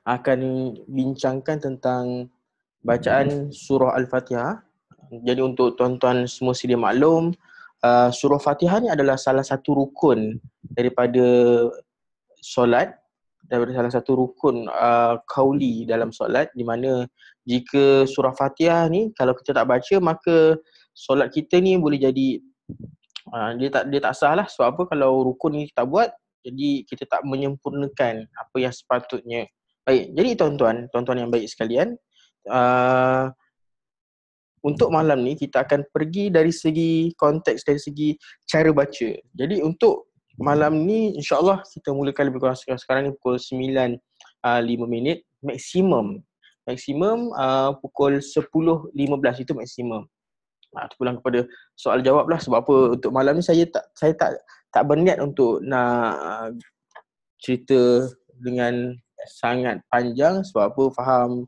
akan bincangkan tentang bacaan surah Al-Fatihah. Jadi untuk tuan-tuan semua sedia maklum, surah Fatihah ni adalah salah satu rukun daripada solat, daripada salah satu rukun qauli dalam solat, di mana jika surah Fatihah ni kalau kita tak baca, maka solat kita ni boleh jadi dia tak sah lah. Sebab apa? Kalau rukun ni kita buat, jadi kita tak menyempurnakan apa yang sepatutnya. Baik, jadi tuan-tuan yang baik sekalian, untuk malam ni kita akan pergi dari segi konteks, dari segi cara baca. Jadi untuk malam ni insya-Allah kita mulakan lebih kurang sekarang ni pukul 9.05 maksimum pukul 10.15 itu maksimum. Terpulang kepada soal jawab lah. Sebab apa, untuk malam ni saya tak berniat untuk nak cerita dengan sangat panjang. Sebab apa, faham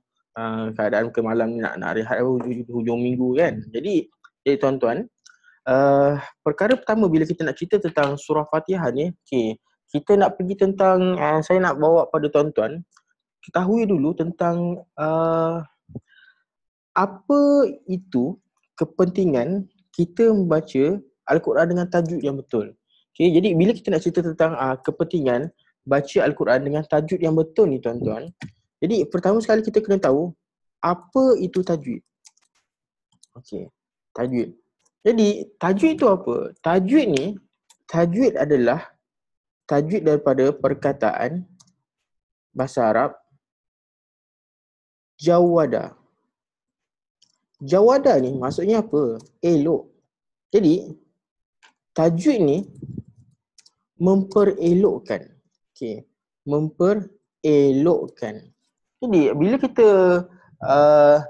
keadaan ke malam ni nak rehat hujung minggu kan. Jadi tuan-tuan, perkara pertama bila kita nak cerita tentang surah Fatihah ni, kita nak pergi tentang, saya nak bawa pada tuan-tuan ketahui dulu tentang apa itu kepentingan kita membaca Al-Quran dengan tajuk yang betul. Jadi bila kita nak cerita tentang kepentingan baca Al-Quran dengan tajuk yang betul ni tuan-tuan, jadi pertama sekali kita kena tahu apa itu tajwid. Tajwid. Jadi tajwid itu apa? Tajwid adalah tajwid daripada perkataan bahasa Arab jawada. Jawada ni maksudnya apa? Elok. Jadi tajwid ni memperelokkan. Memperelokkan. Jadi bila kita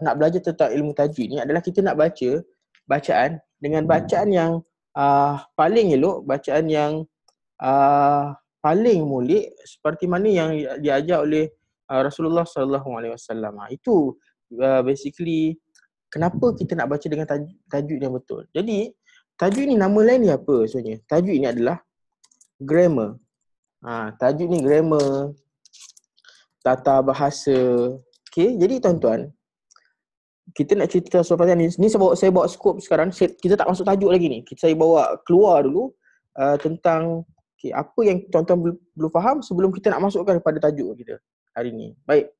nak belajar tentang ilmu tajwid ni adalah kita nak baca bacaan dengan bacaan yang paling elok, bacaan yang paling mulia seperti mana yang diajar oleh Rasulullah SAW. Itu basically kenapa kita nak baca dengan tajwid yang betul. Jadi tajwid ni nama lain ni apa sebenarnya? Tajwid ni adalah grammar. Tajwid ni grammar, tata bahasa. Jadi tuan-tuan, kita nak cerita surah Fatihah ni saya bawa skop sekarang. Kita tak masuk tajuk lagi ni. Saya bawa keluar dulu tentang apa yang tuan-tuan belum faham sebelum kita nak masukkan pada tajuk kita hari ni. Baik.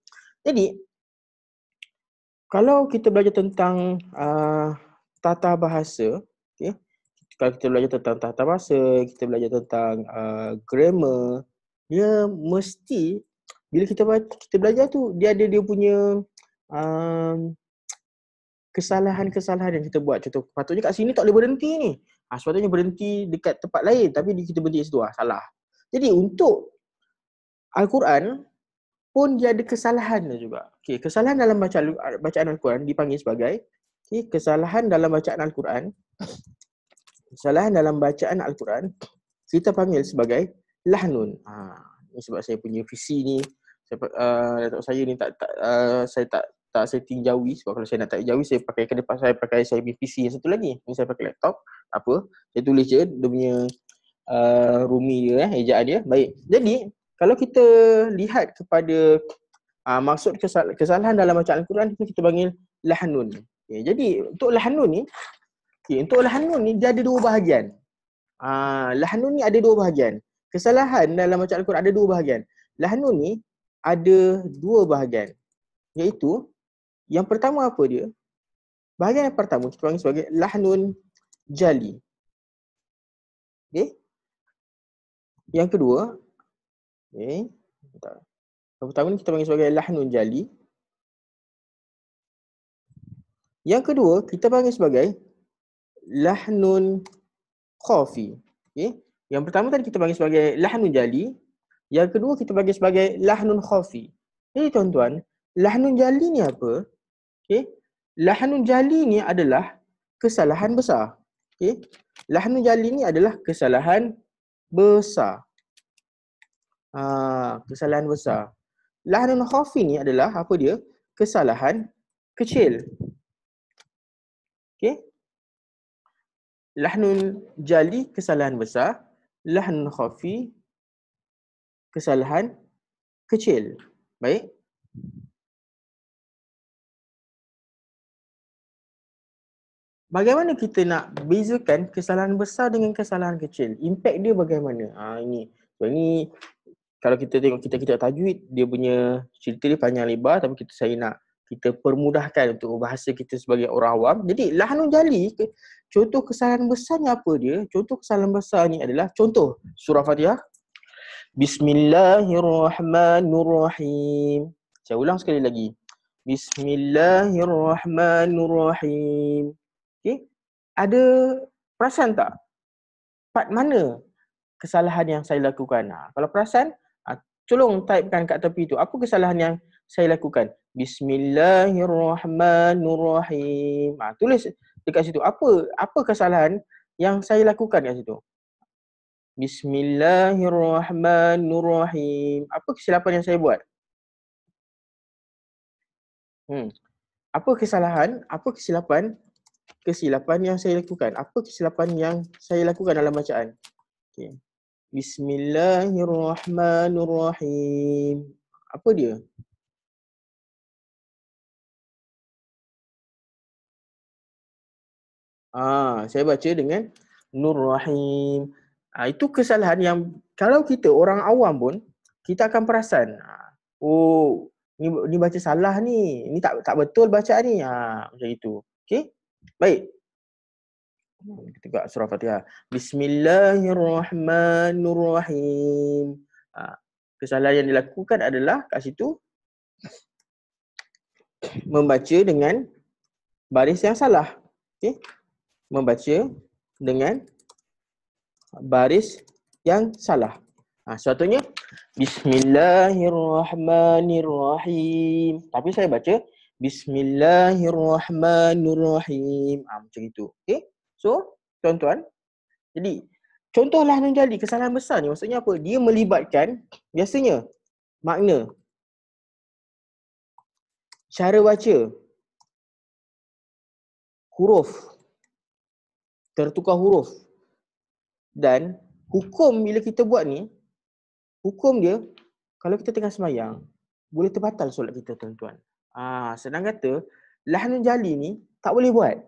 Jadi kalau kita belajar tentang tata bahasa, kalau kita belajar tentang tata bahasa, kita belajar tentang grammar, dia mesti bila kita belajar tu dia ada dia punya kesalahan-kesalahan yang kita buat. Contoh, patutnya kat sini tak boleh berhenti ni. Sepatutnya berhenti dekat tempat lain tapi kita berhenti kat situ. Salah. Jadi untuk Al-Quran pun dia ada kesalahan juga. Kesalahan dalam bacaan Al-Quran dipanggil sebagai kesalahan dalam bacaan Al-Quran. Kesalahan dalam bacaan Al-Quran kita panggil sebagai lahnun. Ini sebab saya punya visi ni, laptop saya ni saya tak setting Jawi. Sebab kalau saya nak type Jawi, saya pakai saya punya PC yang satu lagi. Ni saya pakai laptop, tak apa. Saya tulis je dia punya rumi dia, ejaan dia. Baik. Jadi kalau kita lihat kepada maksud kesalahan dalam bacaan Al-Quran, kita panggil lahnun. Jadi untuk lahnun ni dia ada dua bahagian. Lahnun ni ada dua bahagian. Kesalahan dalam bacaan Al-Quran ada dua bahagian. Lahnun ni ada dua bahagian. Iaitu yang pertama apa dia? Bahagian yang pertama kita panggil sebagai lahnun jali. Yang kedua, yang pertama ni kita panggil sebagai lahnun jali. Yang kedua kita panggil sebagai lahnun khafi. Yang pertama tadi kita panggil sebagai lahnun jali. Yang kedua kita panggil sebagai lahnun khafi. Jadi tuan-tuan, lahnun jali ni apa? Lahnun jali ni adalah kesalahan besar. Lahnun jali ni adalah kesalahan besar. Kesalahan besar. Lahnun khafi ni adalah apa dia? Kesalahan kecil. Lahnun jali kesalahan besar, lahnun khafi kesalahan kecil. Baik. bagaimana kita nak bezakan kesalahan besar dengan kesalahan kecil? Impact dia bagaimana? Ini. So, ini kalau kita tengok kitab-kitab tajwid, dia punya cerita dia panjang lebar, tapi saya nak kita permudahkan untuk bahasa kita sebagai orang awam. Jadi lahnun jali, contoh kesalahan besarnya apa dia? Contoh kesalahan besar ni adalah contoh surah Fatihah. Bismillahirrahmanirrahim. Saya ulang sekali lagi. Bismillahirrahmanirrahim. Okey? Ada perasan tak? Part mana kesalahan yang saya lakukan? Kalau perasan, tolong typekan kat tepi tu. Apa kesalahan yang saya lakukan? Bismillahirrahmanirrahim. Tulis dekat situ. Apa kesalahan yang saya lakukan kat situ? Bismillahirrahmanirrahim. Apa kesilapan yang saya buat? Apa kesalahan? Apa kesilapan yang saya lakukan? Apa kesilapan yang saya lakukan dalam bacaan? Okay. Bismillahirrahmanirrahim. Apa dia? Saya baca dengan Nur Rahim. Itu kesalahan yang kalau kita orang awam pun kita akan perasan. Oh, ni baca salah ni. Ni tak betul bacaan ni. Macam itu. Okey? Baik. Kita tengok surah Fatihah. Bismillahirrahmanirrahim. Kesalahan yang dilakukan adalah kat situ membaca dengan baris yang salah. Okey? Membaca dengan baris yang salah. Suatunya Bismillahirrahmanirrahim. Tapi saya baca Bismillahirrahmanirrahim. Macam itu. Okey? So, tuan-tuan, jadi contoh lahnun jali, kesalahan besar ni maksudnya apa? Dia melibatkan biasanya makna, cara baca, huruf, tertukar huruf, dan hukum bila kita buat ni, hukum dia kalau kita tengah sembahyang boleh terbatal solat kita, tuan-tuan. Senang kata lahnun jali ni tak boleh buat.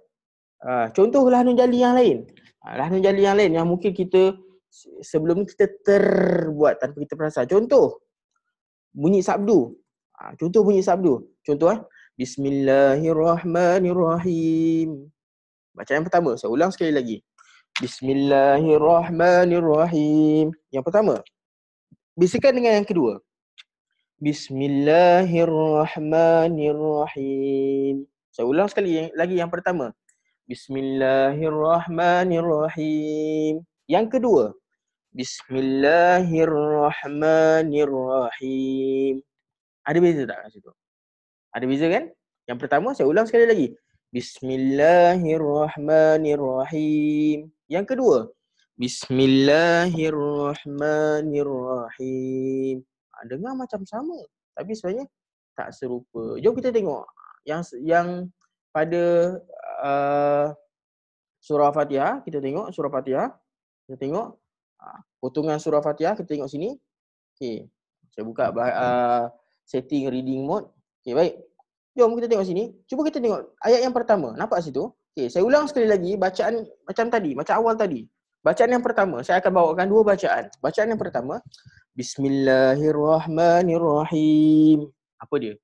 Contoh lahnun jali yang lain. Lahnun jali yang lain yang mungkin kita sebelum ni kita terbuat tanpa kita perasan. Contoh bunyi sabdu. Contoh bunyi sabdu. Contoh Bismillahirrahmanirrahim. Bacaan yang pertama, saya ulang sekali lagi. Bismillahirrahmanirrahim. Yang pertama. Bisikan dengan yang kedua. Bismillahirrahmanirrahim. Saya ulang sekali lagi yang pertama. Bismillahirrahmanirrahim. Yang kedua. Bismillahirrahmanirrahim. Ada beza tak kat situ? Ada beza kan? Yang pertama saya ulang sekali lagi. Bismillahirrahmanirrahim. Yang kedua. Bismillahirrahmanirrahim. Dengar macam sama, tapi sebenarnya tak serupa. Jom kita tengok yang pada surah Fatihah. Kita tengok surah Fatihah. Kita tengok potongan surah Fatihah. Kita tengok sini. Okey. Saya buka setting reading mode. Okey, baik. Jom kita tengok sini. Cuba kita tengok ayat yang pertama. Nampak situ? Okey, saya ulang sekali lagi bacaan macam tadi, macam awal tadi. Bacaan yang pertama, saya akan bawakan dua bacaan. Bacaan yang pertama, Bismillahirrahmanirrahim. Apa dia?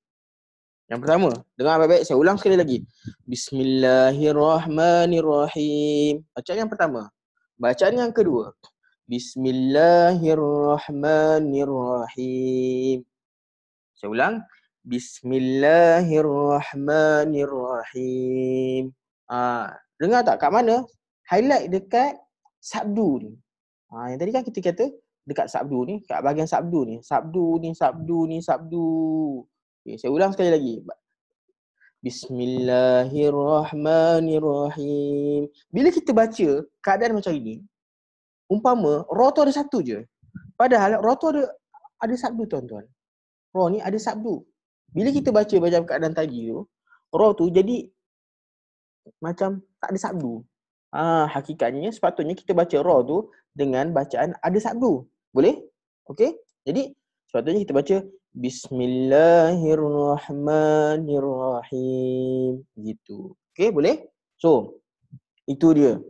Yang pertama, dengar baik-baik, saya ulang sekali lagi. Bismillahirrahmanirrahim. Bacaan yang pertama. Bacaan yang kedua, Bismillahirrahmanirrahim. Saya ulang. Bismillahirrahmanirrahim. Dengar tak kat mana? Highlight dekat sabdu ni. Yang tadi kan kita kata dekat sabdu ni, kat bahagian sabdu ni. Sabdu ni, sabdu ni, sabdu. Okay, saya ulang sekali lagi. Bismillahirrahmanirrahim. Bila kita baca keadaan macam ini, umpama ra tu ada satu je. Padahal ra tu ada sabdu, tuan-tuan. Ra ni ada sabdu. Bila kita baca macam keadaan tadi tu, ra tu jadi macam tak ada sabdu. Hakikatnya sepatutnya kita baca ra tu dengan bacaan ada sabdu. Boleh? Okey? Jadi sepatutnya kita baca Bismillahirrahmanirrahim. Gitu. Okey, boleh? So, Itu dia.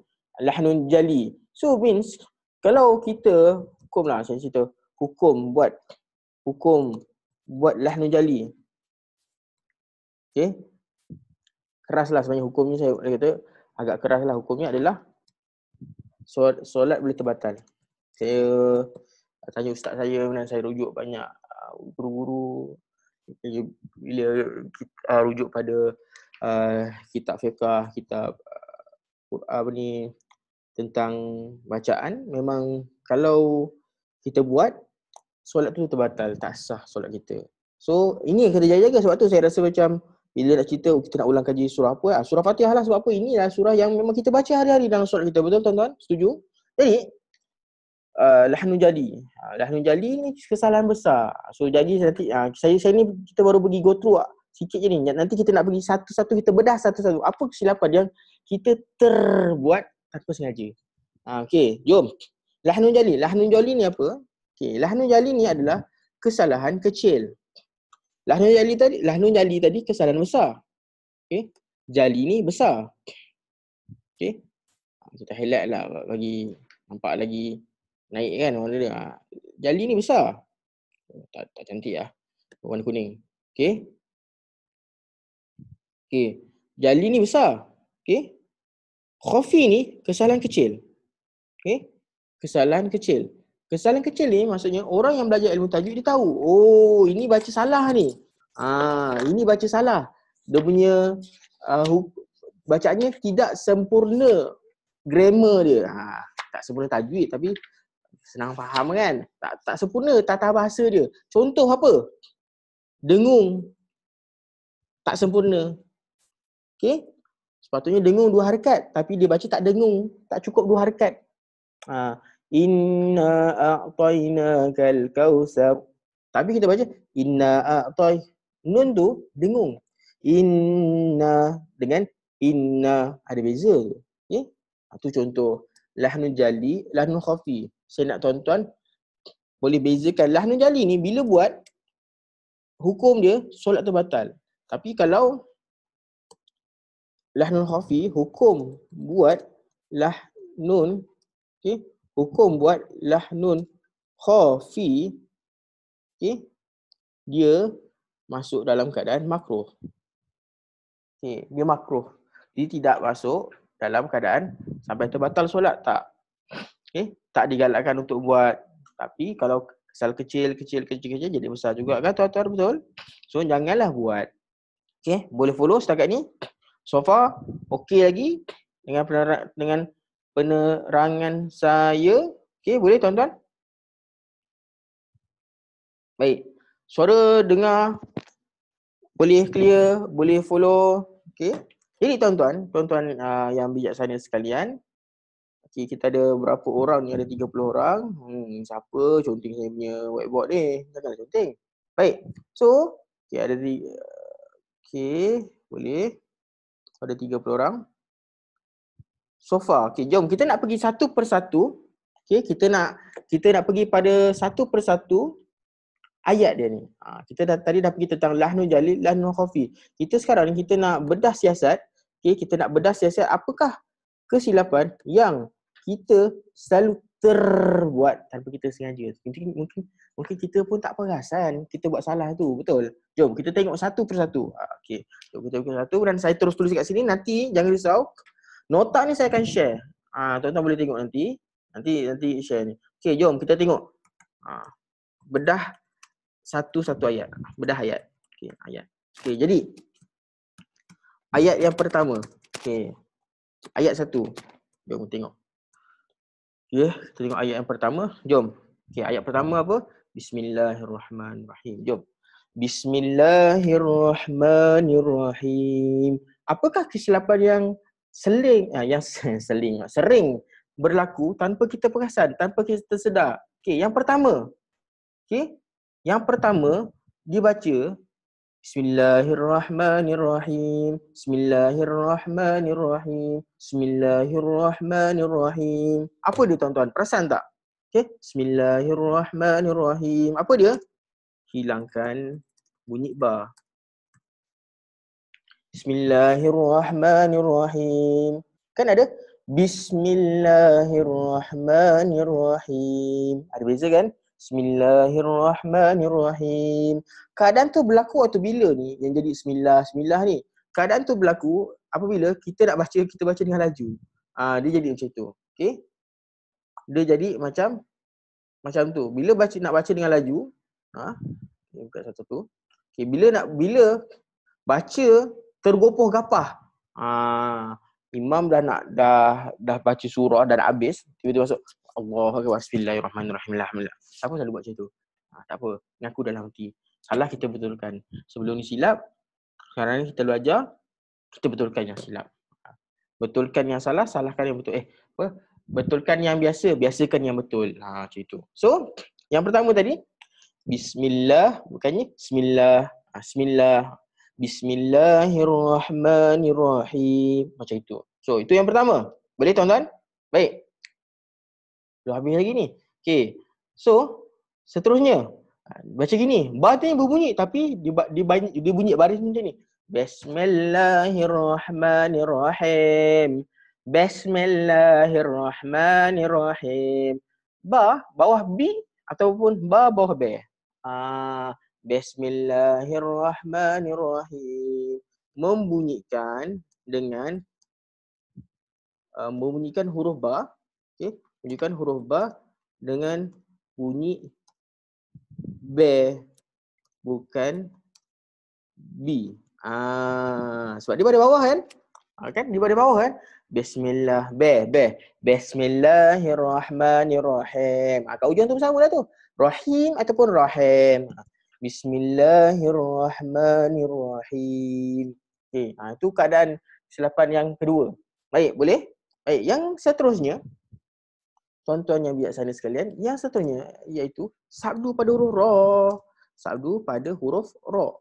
Lahnun jali. So means kalau kita hukum lah, saya cerita hukum buat lahnun jali. Okay. Keras lah sebenarnya hukumnya, saya kata agak keras lah hukumnya adalah solat boleh terbatal. Saya tanya ustaz saya, dan saya rujuk banyak guru-guru bila rujuk pada kitab fiqah, kitab apa ni tentang bacaan, memang kalau kita buat solat tu terbatal, tak sah solat kita. So ini yang kena jaga-jaga. Sebab tu saya rasa macam bila nak cerita kita nak ulang kaji surah apa, surah Fatihah lah. Sebab apa? Inilah surah yang memang kita baca hari-hari dalam solat kita. Betul tuan-tuan? Setuju? Jadi lahnun jali. Lahnun jali ni kesalahan besar. So jadi nanti saya ni kita baru pergi go through sikit je ni. Nanti kita nak pergi satu-satu, kita bedah satu-satu. Apa kesilapan yang kita terbuat tanpa sengaja. Okey, jom. Lahnun jali. Lahnun jali ni apa? Okey, lahnun jali ni adalah kesalahan kecil. Lahnun jali tadi kesalahan besar. Okey. Jali ni besar. Okey. Kita highlight lah bagi nampak lagi naik kan warna dia. Jali ni besar. Tak cantik lah. Warna kuning. Okey. Okey. Jali ni besar. Okey. Khafi ni kesalahan kecil. Okey. Kesalahan kecil. Kesalahan kecil ni maksudnya orang yang belajar ilmu tajwid dia tahu. Oh, ini baca salah ni. Ini baca salah. Dia punya bacaannya tidak sempurna grammar dia. Tak sempurna tajwid tapi senang faham kan? Tak sempurna tata bahasa dia. Contoh apa? Dengung. Tak sempurna. Okey? Sepatutnya dengung 2 harakat tapi dia baca tak dengung, tak cukup 2 harakat. Inna a'tainakal kautsar. Tapi kita baca inna a'tai. Nun tu dengung. Inna dengan inna ada beza tu. Okey? Itu contoh lahnun jali, lahnun khafi. Saya nak tuan-tuan boleh bezakan lahnun jali ni bila buat hukum dia solat terbatal. Tapi kalau lahnun khafi hukum buat lahnun hukum buat lahnun khafi dia masuk dalam keadaan makruh. Dia makruh. Dia tidak masuk dalam keadaan sampai terbatal solat, tak. Tak digalakkan untuk buat. Tapi kalau kesal kecil jadi besar juga kan tuan-tuan, betul? So janganlah buat. Boleh follow setakat ni? So far okey lagi dengan penerangan saya? Boleh tuan-tuan? Baik. Suara dengar boleh clear, boleh follow. Jadi tuan-tuan yang bijaksana sekalian, kita ada berapa orang ni? Ada 30 orang. Siapa conteng saya punya whiteboard ni? Janganlah conteng. Baik. So, ada boleh. Ada 30 orang. So far, jom kita nak pergi satu persatu. Kita nak pergi pada satu persatu ayat dia ni. Kita tadi dah pergi tentang lahnun jali, lahnun khafi. Kita sekarang ni kita nak bedah siasat. Kita nak bedah siasat apakah kesilapan yang kita selalu terbuat tanpa kita sengaja. Mungkin kita pun tak perasan kita buat salah tu, betul? Jom kita tengok satu persatu. Jom kita tengok satu dan saya terus tulis kat sini. Nanti jangan risau. Nota ni saya akan share. Tuan-tuan boleh tengok nanti. Nanti share ni. Jom kita tengok. Bedah satu-satu ayat. Bedah ayat. Ayat. Jadi ayat yang pertama. Ayat 1. Jom tengok. Kita tengok ayat yang pertama. Jom. Ayat pertama apa? Bismillahirrahmanirrahim. Jom. Bismillahirrahmanirrahim. Apakah kesilapan yang sering berlaku tanpa kita perasan, tanpa kita sedar? Yang pertama. Yang pertama dibaca Bismillahirrahmanirrahim. Bismillahirrahmanirrahim. Bismillahirrahmanirrahim. Apa dia tuan-tuan? Perasan tak? Bismillahirrahmanirrahim. Apa dia? Hilangkan bunyi ba. Bismillahirrahmanirrahim. Kan ada Bismillahirrahmanirrahim. Ada beza kan? Bismillahirrahmanirrahim. Keadaan tu berlaku waktu bila ni yang jadi Bismillah ni? Keadaan tu berlaku apabila kita nak baca, kita baca dengan laju. Dia jadi macam tu. Okey? Dia jadi macam tu. Bila nak baca dengan laju, buka satu. Okey, bila baca tergopoh gapah. Imam dah baca surah dan habis, tiba-tiba masuk Allahu akbar, bismillahirrahmanirrahim, alhamdulillah. Siapa selalu buat macam tu? Tak apa, ngaku dalam hati. Salah kita betulkan. Sebelum ni silap, sekarang ni kita belajar, kita betulkan yang silap. Betulkan yang salah, salahkan yang betul. Betulkan yang biasa, biasakan yang betul. Macam itu. So, yang pertama tadi, Bismillah, bukannya Bismillah. Bismillah. Bismillahirrahmanirrahim. Macam itu. So, itu yang pertama. Boleh tuan-tuan? Baik. Dah habis lagi ni. Okay. So, seterusnya. Baca gini. Ba tu berbunyi tapi dia bunyi baris macam ni. Bismillahirrahmanirrahim. Bismillahirrahmanirrahim. Ba bawah B ataupun ba bawah B. Bismillahirrahmanirrahim. Membunyikan huruf ba. Okey, bunyikan huruf ba dengan bunyi B, bukan B. Sebab dia pada bawah kan? Kan dia pada bawah kan? Bismillah, B. Bismillahirrahmanirrahim. Kat ujung tu sama dah tu. Rahim ataupun rahim. Bismillahirrahmanirrahim. Okey, itu keadaan kesilapan yang kedua. Baik, boleh? Baik, yang seterusnya, tuan-tuan yang bijaksana sekalian, yang seterusnya iaitu sabdu pada huruf ra. Sabdu pada huruf ra.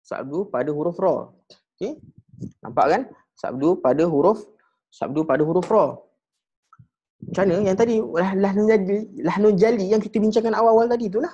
Sabdu pada huruf ra. Okey? Nampak kan? Sabdu pada huruf ra. Macam mana? Yang tadi lahnun jali yang kita bincangkan awal-awal tadi itulah.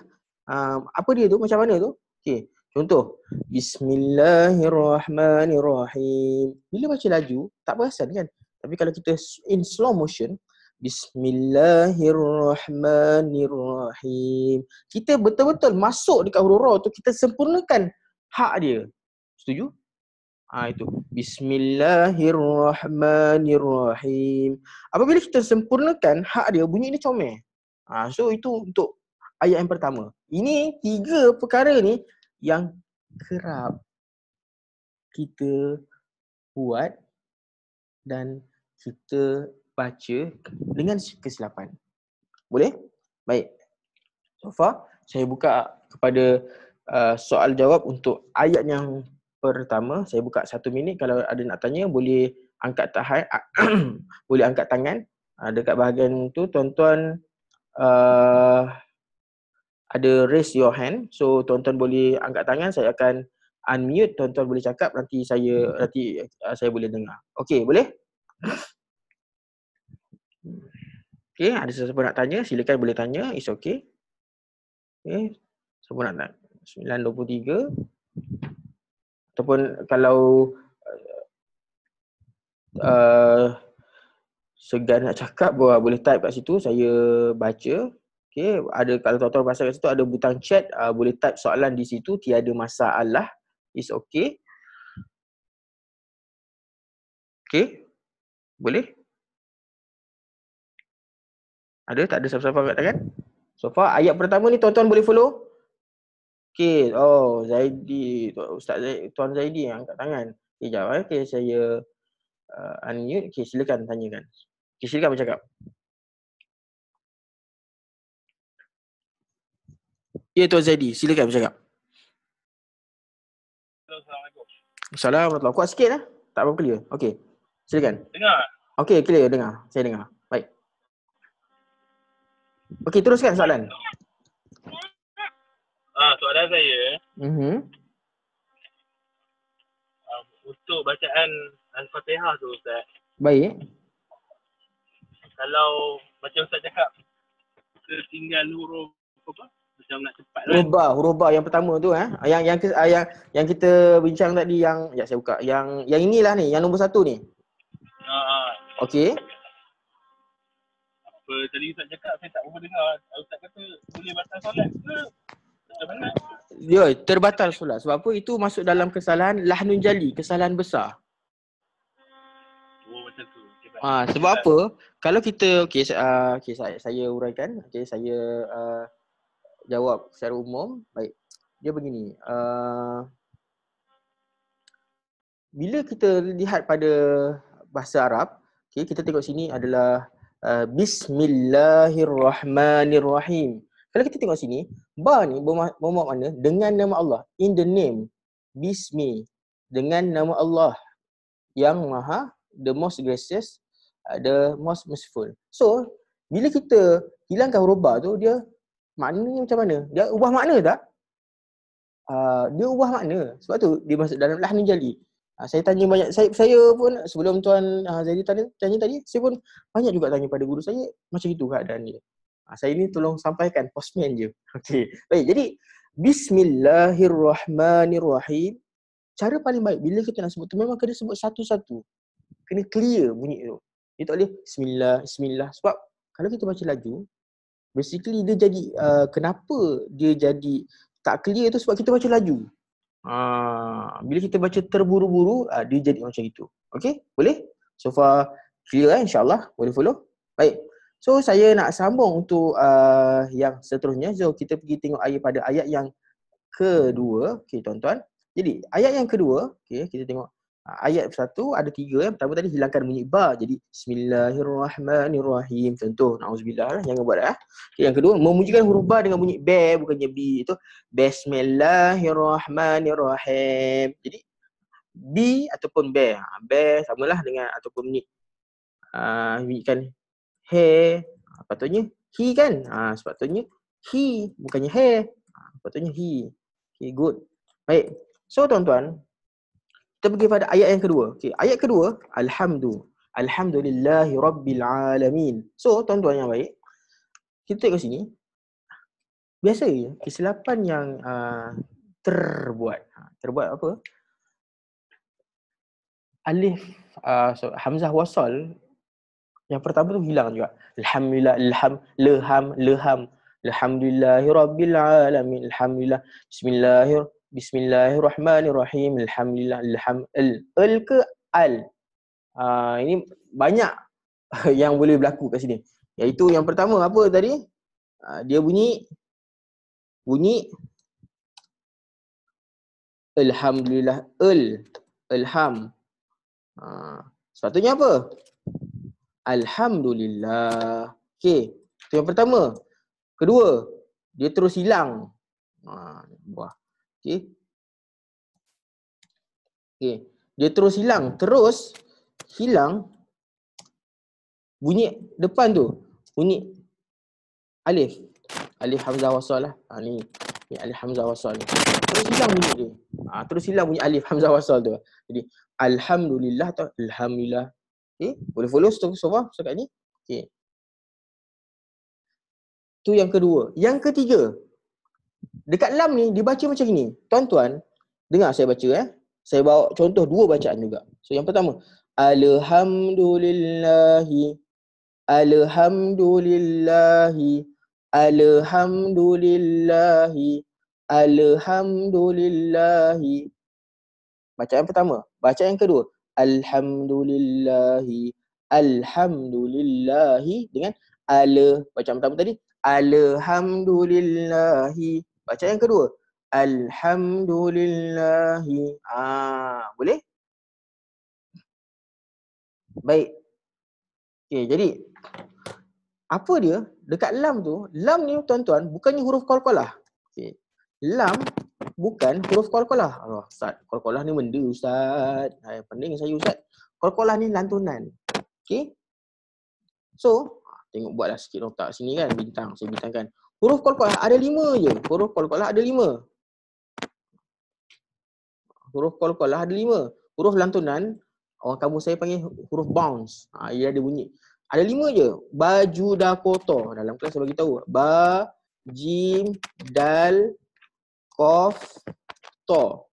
Apa dia tu? Macam mana tu? Okey. Contoh, Bismillahirrahmanirrahim. Bila baca laju, tak perasan kan? Tapi kalau kita in slow motion, Bismillahirrahmanirrahim. Kita betul-betul masuk dekat huruf ra tu, kita sempurnakan hak dia. Setuju? Itu. Bismillahirrahmanirrahim. Apabila kita sempurnakan hak dia, bunyi dia comel. So itu untuk ayat yang pertama. Ini 3 perkara ni yang kerap kita buat dan kita baca dengan kesilapan. Boleh? Baik. So far, saya buka kepada soal jawab untuk ayat yang pertama. Saya buka 1 minit. Kalau ada nak tanya, boleh angkat boleh angkat tangan. Dekat bahagian tu, tuan-tuan ada raise your hand. So, tuan-tuan boleh angkat tangan. Saya akan unmute. Tuan-tuan boleh cakap. Nanti saya boleh dengar. Okey, boleh? Okey, ada sesiapa nak tanya? Silakan boleh tanya. It's okay. Okey, siapa nak tanya? 9:23. Ataupun kalau segan nak cakap, boleh type kat situ, saya baca. Okey, ada, kalau tuan-tuan perasan kat situ ada butang chat, boleh type soalan di situ, tiada masalah. It's okay. Okey, boleh? Ada? Tak ada siapa-siapa angkat tangan? So far, ayat pertama ni tuan-tuan boleh follow? Okey, Zaidi, Ustaz Zaidi, Tuan Zaidi yang angkat tangan. Okey, jap. Okey, saya unmute. Okey, silakan tanyakan. Okey, silakan bercakap. Ya, Tuan Zaidi, silakan bercakap. Assalamualaikum. Assalamualaikum. Kuat sikit lah. Tak apa clear. Okey, silakan. Dengar? Okey, clear, dengar. Saya dengar. Baik. Okey, teruskan soalan. Soalan saya, untuk bacaan Al-Fatihah tu Ustaz. Baik. Kalau macam Ustaz cakap, tertinggal huruf Macam nak cepat kan. Huruf ba yang pertama tu yang kita bincang tadi yang saya buka. Yang inilah ni, yang nombor 1 ni. Okey. Apa tadi Ustaz cakap saya tak berapa dengar. Ustaz kata boleh batal solat ke? Macam mana? Ya, terbatal solat. Sebab apa? Itu masuk dalam kesalahan lahnun jali, kesalahan besar. Oh macam tu. Okay, baik. Sebab apa? Kalau kita saya uraikan. Okey, saya jawab secara umum. Baik. Dia begini. Bila kita lihat pada bahasa Arab, okay, kita tengok sini adalah Bismillahirrahmanirrahim. Kalau kita tengok sini, ba ni bermakna dengan nama Allah. In the name. Bismi. Dengan nama Allah yang maha, the most gracious, the most merciful. So, bila kita hilangkan huruf ba tu, dia maknanya macam mana? Dia ubah makna tak? Dia ubah makna. Sebab tu dia masuk dalam lahnun jali. Saya tanya banyak, saya pun sebelum Tuan Zaidi tanya tadi, saya pun banyak juga tanya pada guru saya, macam itu keadaan dia. Saya ni tolong sampaikan, postman je. Okey. Baik, jadi Bismillahirrahmanirrahim. Cara paling baik bila kita nak sebut tu memang kena sebut satu-satu. Kena clear bunyi tu. Dia tak boleh Bismillah. Sebab kalau kita baca laju, basically dia jadi kenapa dia jadi tak clear tu sebab kita baca laju. Bila kita baca terburu-buru, dia jadi macam itu. Okey? Boleh? So far clear insyaAllah. Boleh follow? Baik. So saya nak sambung untuk yang seterusnya. So kita pergi tengok pada ayat yang kedua. Okey tuan-tuan. Jadi ayat yang kedua, okey, kita tengok ayat 1 ada 3. Yang pertama tadi hilangkan bunyi ba. Jadi Bismillahirrahmanirrahim. Contoh, na'udzubillah, jangan buat Okay, yang kedua, memujikan huruf ba dengan bunyi be, bukannya bi. Itu Bismillahirrahmanirrahim. Jadi bi ataupun be. Be samalah dengan ataupun bunyi bunyikan he. Patutnya he kan? Sepatutnya he, bukannya he. Patutnya he. Okay, good. Baik. So tuan-tuan, kita pergi pada ayat yang kedua. Okay, ayat kedua, Alhamdulillahi Rabbil Alamin. So tuan-tuan yang baik, kita tengok sini. Biasa kesilapan yang terbuat apa? Alif hamzah wasal yang pertama tu hilang juga. Alhamdulillah, Alhamdulillahi Rabbil Alamin. Alhamdulillah. Bismillahirrahmanirrahim. Alhamdulillah. Al ke al? Ini banyak yang boleh berlaku kat sini. Iaitu yang pertama apa tadi? Dia bunyi Alhamdulillah. Alham. Sepatutnya apa? Alhamdulillah. Okey. Itu yang pertama. Kedua, dia terus hilang. Okey. Dia terus hilang. Terus hilang bunyi depan tu. Bunyi alif. Alif hamzah wasal lah. Ni alif hamzah wasal ni. Terus hilang bunyi dia. Terus hilang bunyi alif hamzah wasal tu. Jadi alhamdulillah atau alhamdulillah. Okey, boleh follow semua setakat ni? Okey. Tu yang kedua. Yang ketiga, dekat lam ni dibaca macam ni. Tuan-tuan, dengar saya baca Saya bawa contoh 2 bacaan juga. So yang pertama, Alhamdulillahi Alhamdulillahi Alhamdulillahi Alhamdulillahi. Bacaan pertama. Bacaan yang kedua, Alhamdulillahi Alhamdulillahi dengan bacaan pertama tadi, Alhamdulillahi. Bacaan yang kedua, Alhamdulillahi. Boleh? Baik. Okey, jadi apa dia? Dekat lam tu, lam ni tuan-tuan bukannya huruf qalqalah. Okey. Lam bukan huruf qalqalah. Allah, Ustaz, qalqalah ni benda Ustaz. Pening saya Ustaz. Qalqalah ni lantunan. Okey. So, tengok buatlah sikit nota sini kan, bintang, saya bintangkan. Huruf qalqalah ada 5 je. Huruf qalqalah ada 5. Huruf qalqalah ada 5. Huruf lantunan, orang kamu saya panggil huruf bounce. Ia ada bunyi. Ada 5 je. Baju dah kotor. Dalam kelas saya bagi tahu. Jim, dal, kof, to.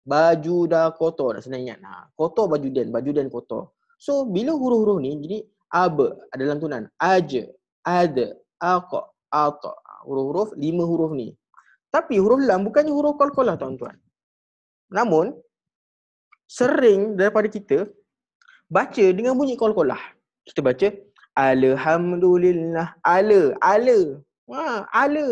Baju dah kotor, nak senang ingat. Kotor baju dan kotor. So bila huruf-huruf ni jadi aba ada lantunan. Aja, ada, aqa, ata. Huruf-huruf 5 huruf ni. Tapi huruf lam bukannya huruf qalqalah tuan-tuan. Namun sering daripada kita baca dengan bunyi qalqalah. Kita baca alhamdulillah. Ala. Ala.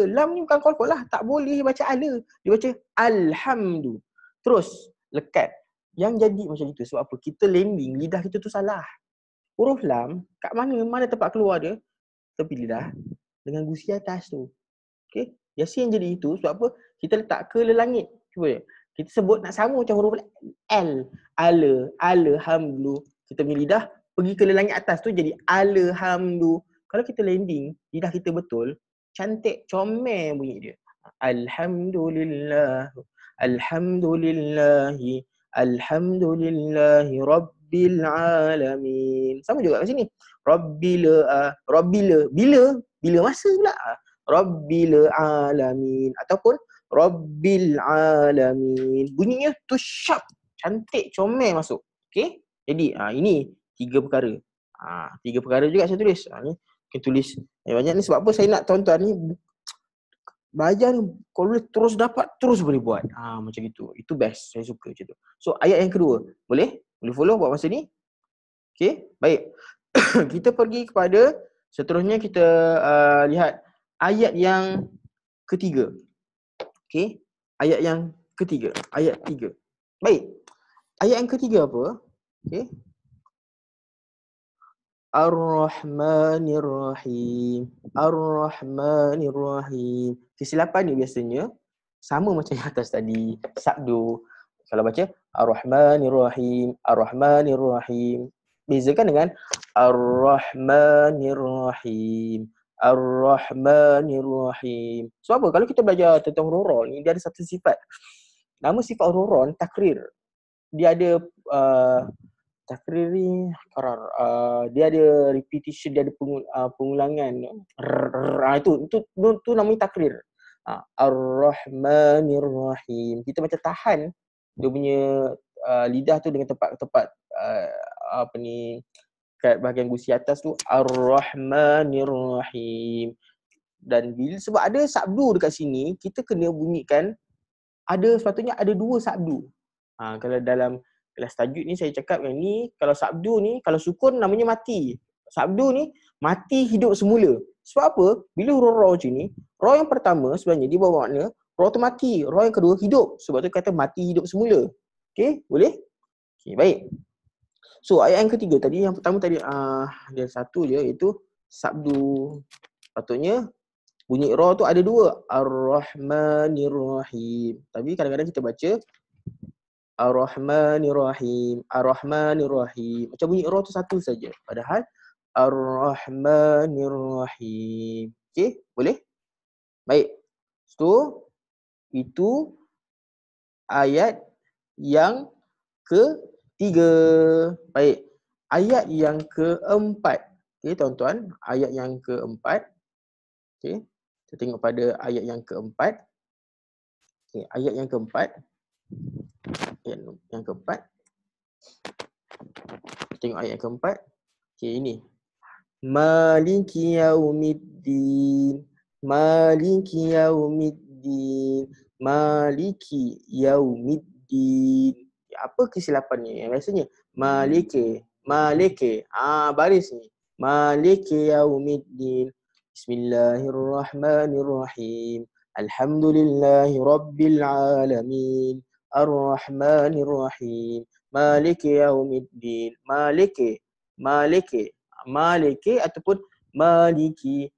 Lam ni bukan qalqalah. Tak boleh baca ala. Dia baca alhamdu. Terus lekat. Yang jadi macam itu sebab apa? Kita landing, lidah kita tu salah. Huruf lam kat mana tempat keluar dia? Tepi lidah dengan gusi atas tu. Okey? Biasa yang jadi itu sebab apa? Kita letak ke langit. Cuba je. Kita sebut nak sama macam huruf L. Alhamdu. Kita punya lidah pergi ke langit atas tu jadi alhamdu. Kalau kita landing, lidah kita betul, cantik, comel bunyi dia. Alhamdulillah. Alhamdulillahi. Alhamdulillahi Rabbil Alamin. Sama juga kat sini. Rabbila. Bila masa pula? Rabbil Alamin. Ataupun Rabbil Alamin. Bunyinya tu sharp. Cantik, comel masuk. Okay? Jadi ini 3 perkara. 3 perkara juga saya tulis. Ni kita tulis banyak ni sebab apa saya nak tuan-tuan ni belajar ni kalau terus dapat terus boleh buat. Macam gitu. Itu best. Saya suka macam tu. So ayat yang kedua. Boleh follow buat masa ni? Okay, baik. Kita pergi kepada seterusnya kita lihat ayat yang ketiga. Okay, ayat yang ketiga. Ayat 3. Baik. Ayat yang ketiga apa? Okay. Ar-Rahmanir-Rahim. Ar-Rahmanir-Rahim. Kesilapan ni biasanya sama macam yang atas tadi. Sabdu. Kalau baca Ar-Rahmanir-Rahim. Ar-Rahmanir-Rahim. Bezakan dengan Ar-Rahmanir-Rahim. Ar-Rahmanir-Rahim. So apa? Kalau kita belajar tentang huruf ni, dia ada satu sifat. Nama sifat huruf takrir. Dia ada takrir ni dia ada repetition, dia ada pengulangan. Itu namanya takrir. Ar-Rahmanir-Rahim. Kita macam tahan dia punya lidah tu dengan tempat kat bahagian gusi atas tu. Ar-Rahmanir-Rahim. Dan bila sebab ada sabdu dekat sini, kita kena bunyikan sepatutnya ada 2 sabdu. Kalau dalam kelas tajuk ni saya cakap yang ni, kalau sabdu ni, kalau sukun namanya mati. Sabdu ni mati hidup semula. Sebab apa? Bila huruf ra macam ni, ra yang pertama sebenarnya dia bawa makna ra tu mati, ra yang kedua hidup. Sebab tu kata mati hidup semula. Okey, boleh? Okey, baik. So ayat yang ketiga tadi, yang pertama tadi dia satu je iaitu sabdu. Patutnya bunyi ra tu ada 2, Ar-Rahmanir-Rahim. Tapi kadang-kadang kita baca Ar-Rahmanir-Rahim, Ar-Rahmanir-Rahim. Macam bunyi ra tu satu saja. Padahal Ar-Rahmanir-Rahim. Okey, boleh? Baik. So itu ayat yang ketiga. Baik. Ayat yang keempat. Okey tuan-tuan, ayat yang keempat. Okey. Kita tengok pada ayat yang keempat. Okey, ayat yang keempat. Yang keempat. Tengok ayat yang keempat. Okey, ini. Maliki yaumiddin. Maliki yaumiddin. Maliki yaumiddin. Apa kesilapannya? Biasanya maliki. Baris ni. Maliki yaumiddin. Bismillahirrahmanirrahim. Alhamdulillahi Rabbil Alamin. Ar-Rahmanir-Rahim. Maliki yaumiddin. Maliki ataupun Maliki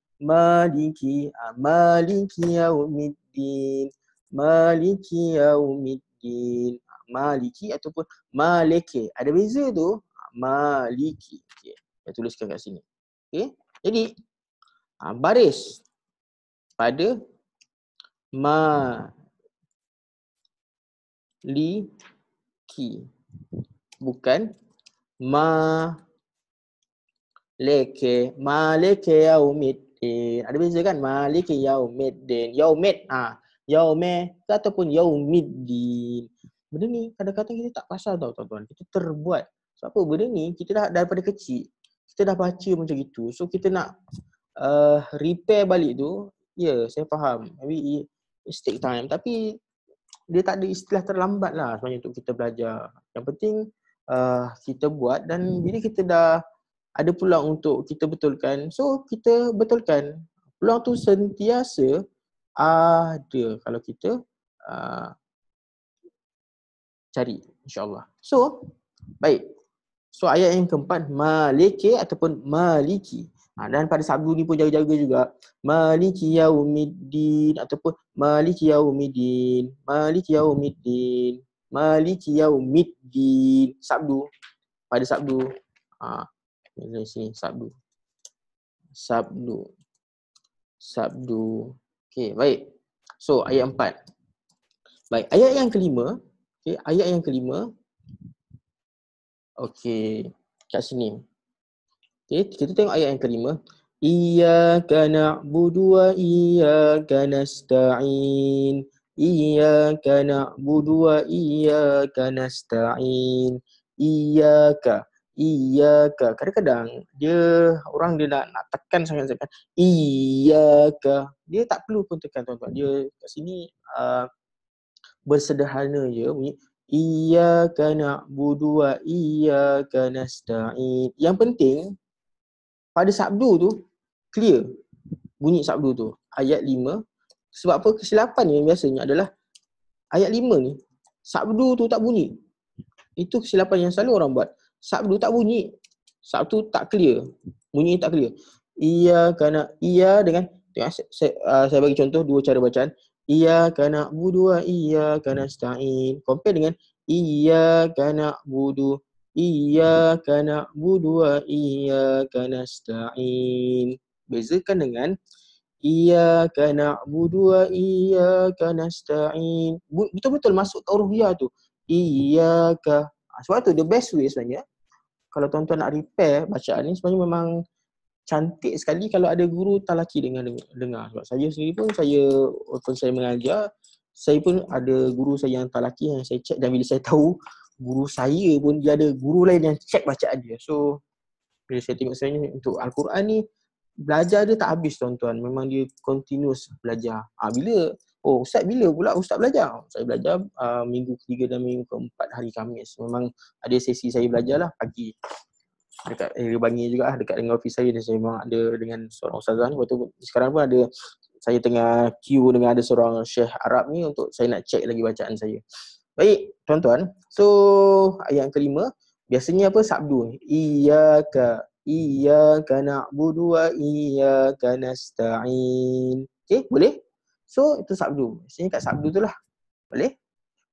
yaumiddin. Maliki yaumiddin. Maliki ataupun Maliki. Ada beza tu. Maliki. Okey. Saya tuliskan kat sini. Okey. Jadi baris pada Maliki, bukan Maliki. Maliki yaumid. yaumiddin. Ada beza kan? Maliki yaumiddin. Yaumid. Yaume ataupun yaumiddin. Benda ni kadang-kadang kita tak pasal tau tuan-tuan. Kita terbuat. Sebab apa? Benda ni kita dah daripada kecil. Kita dah baca macam itu. So kita nak repair balik tu. Ya, saya faham. Maybe it take time. Tapi dia tak ada istilah terlambat lah sebenarnya untuk kita belajar. Yang penting kita buat dan bila kita dah ada peluang untuk kita betulkan, so kita betulkan. Peluang tu sentiasa ada kalau kita cari, insyaAllah. So, baik. So ayat yang keempat, maliki ataupun maliki. Dan pada sabdu ni pun jaga-jaga juga. Maliki yaumiddin ataupun maliki yaumiddin. Maliki yaumiddin. Maliki yaumiddin. Sabdu. Pada sabdu. Dari sini sabdu. Sabdu. Sabdu. Okey, baik. So ayat 4. Baik, ayat yang kelima. Okey, ayat yang kelima. Okey, kat sini. Okey, kita tengok ayat yang kelima. Iyyaka na'budu wa iyyaka nasta'in. Iyyaka na'budu wa iyyaka nasta'in. Iyyaka. Iyyaka. Kadang-kadang orang dia nak tekan sangat-sangat. Iyyaka. Dia tak perlu pun tekan tuan-tuan. Dia kat sini bersederhana je bunyi. Iyyaka na'budu wa iyyaka nasta'in. Yang penting pada sabdu tu clear bunyi sabdu tu. Ayat 5. Sebab apa? Kesilapan yang biasanya adalah ayat 5 ni sabdu tu tak bunyi. Itu kesilapan yang selalu orang buat. Sabdu tak bunyi. Sabdu tak clear. Bunyi tak clear. Iyyaka iya dengan saya bagi contoh dua cara bacaan. Iyyaka na'budu wa iyyaka nasta'in. Compare dengan iyyaka na'budu wa iyyaka nasta'in. Bezakan dengan iyyaka na'budu wa iyyaka nasta'in. Betul-betul masuk ke huruf ya tu. Iyyaka. Sebab tu the best way sebenarnya kalau tuan-tuan nak repair bacaan ni sebenarnya memang cantik sekali kalau ada guru talaki dengar. Sebab saya sendiri pun waktu saya mengajar, saya pun ada guru saya yang talaki yang saya check, dan bila saya tahu guru saya pun dia ada guru lain yang check bacaan dia. So bila saya tengok sebenarnya untuk Al-Quran ni belajar dia tak habis tuan-tuan. Memang dia continuous belajar. Ustaz bila pula Ustaz belajar? Saya belajar minggu ketiga dan minggu keempat hari Khamis. Memang ada sesi saya belajar lah pagi. Dekat area Bangi juga lah, dekat dengan office saya. Dan saya memang ada dengan seorang ustazah ni. Lepas tu sekarang pun ada, saya tengah queue dengan ada seorang Syekh Arab ni untuk saya nak check lagi bacaan saya. Baik tuan-tuan. So ayat yang kelima, biasanya apa? Sabdu. Iyyaka na'budu wa iyyaka nasta'in. Okay, boleh? So itu sabdu. Sini kat sabdu tu lah. Boleh?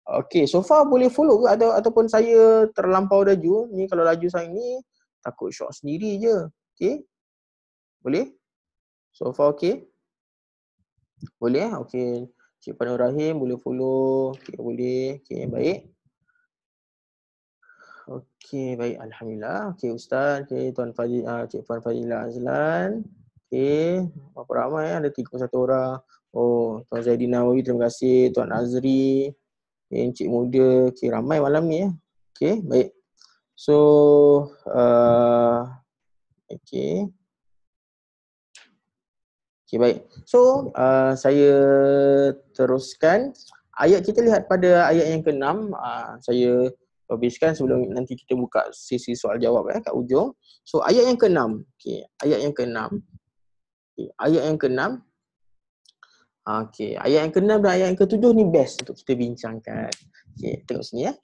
Okay, so far boleh follow ke ataupun saya terlampau laju? Ni kalau laju saya ni takut shock sendiri je. Okay? Boleh? So far okay? Boleh? Okay. Cik Panur Rahim boleh follow. Okay, boleh. Okay, baik. Okay, baik. Alhamdulillah. Okay, Ustaz. Okay, Tuan Fadil, Cik Puan Fadilah Azlan. Okay, berapa ramai? Ada 31 orang. Oh, Tuan Zaidin Nawawi, terima kasih. Tuan Azri. Okay, Encik Muda. Okay, ramai malam ni. Okay, baik. So, okay. Okay, baik. So, saya teruskan. Ayat kita lihat pada ayat yang ke-6. Saya habiskan sebelum nanti kita buka sesi soal jawab kat ujung. So, ayat yang ke-6. Okay, ayat yang ke-6. Okay, ayat yang ke-6. Okay, ayat yang ke-6 dan ayat yang ke-7 ni best untuk kita bincangkan. Okay, tengok sini ya.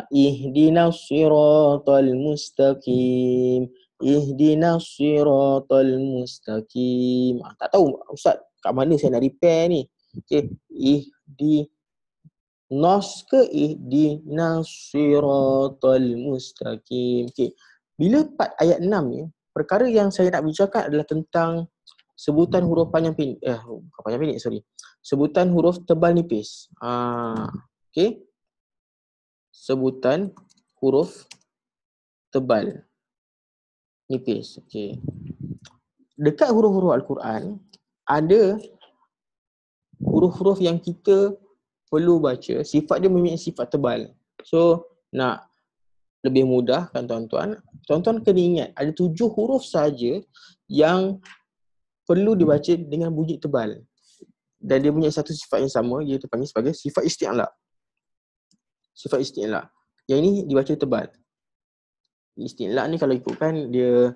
Ihdinas siratal mustaqim. Ihdinas siratal mustaqim. Tak tahu Ustaz kat mana saya nak repair ni. Okay, ihdinas ke ihdinas siratal mustaqim. Okay, bila part ayat 6 ni, perkara yang saya nak bincangkan adalah tentang sebutan huruf panjang pendek. Bukan panjang pendek, sorry. Sebutan huruf tebal nipis. Okay. Sebutan huruf tebal nipis. Okay. dekat huruf-huruf Al-Quran ada huruf-huruf yang kita perlu baca, sifat dia mempunyai sifat tebal. So nak lebih mudah kan tuan-tuan, tuan-tuan kena ingat ada 7 huruf saja yang perlu dibaca dengan bunyi tebal. Dan dia punya satu sifat yang sama, dia terpanggil sebagai sifat isti'la. Sifat isti'la. Yang ini dibaca tebal. Isti'la ni kalau ikutkan dia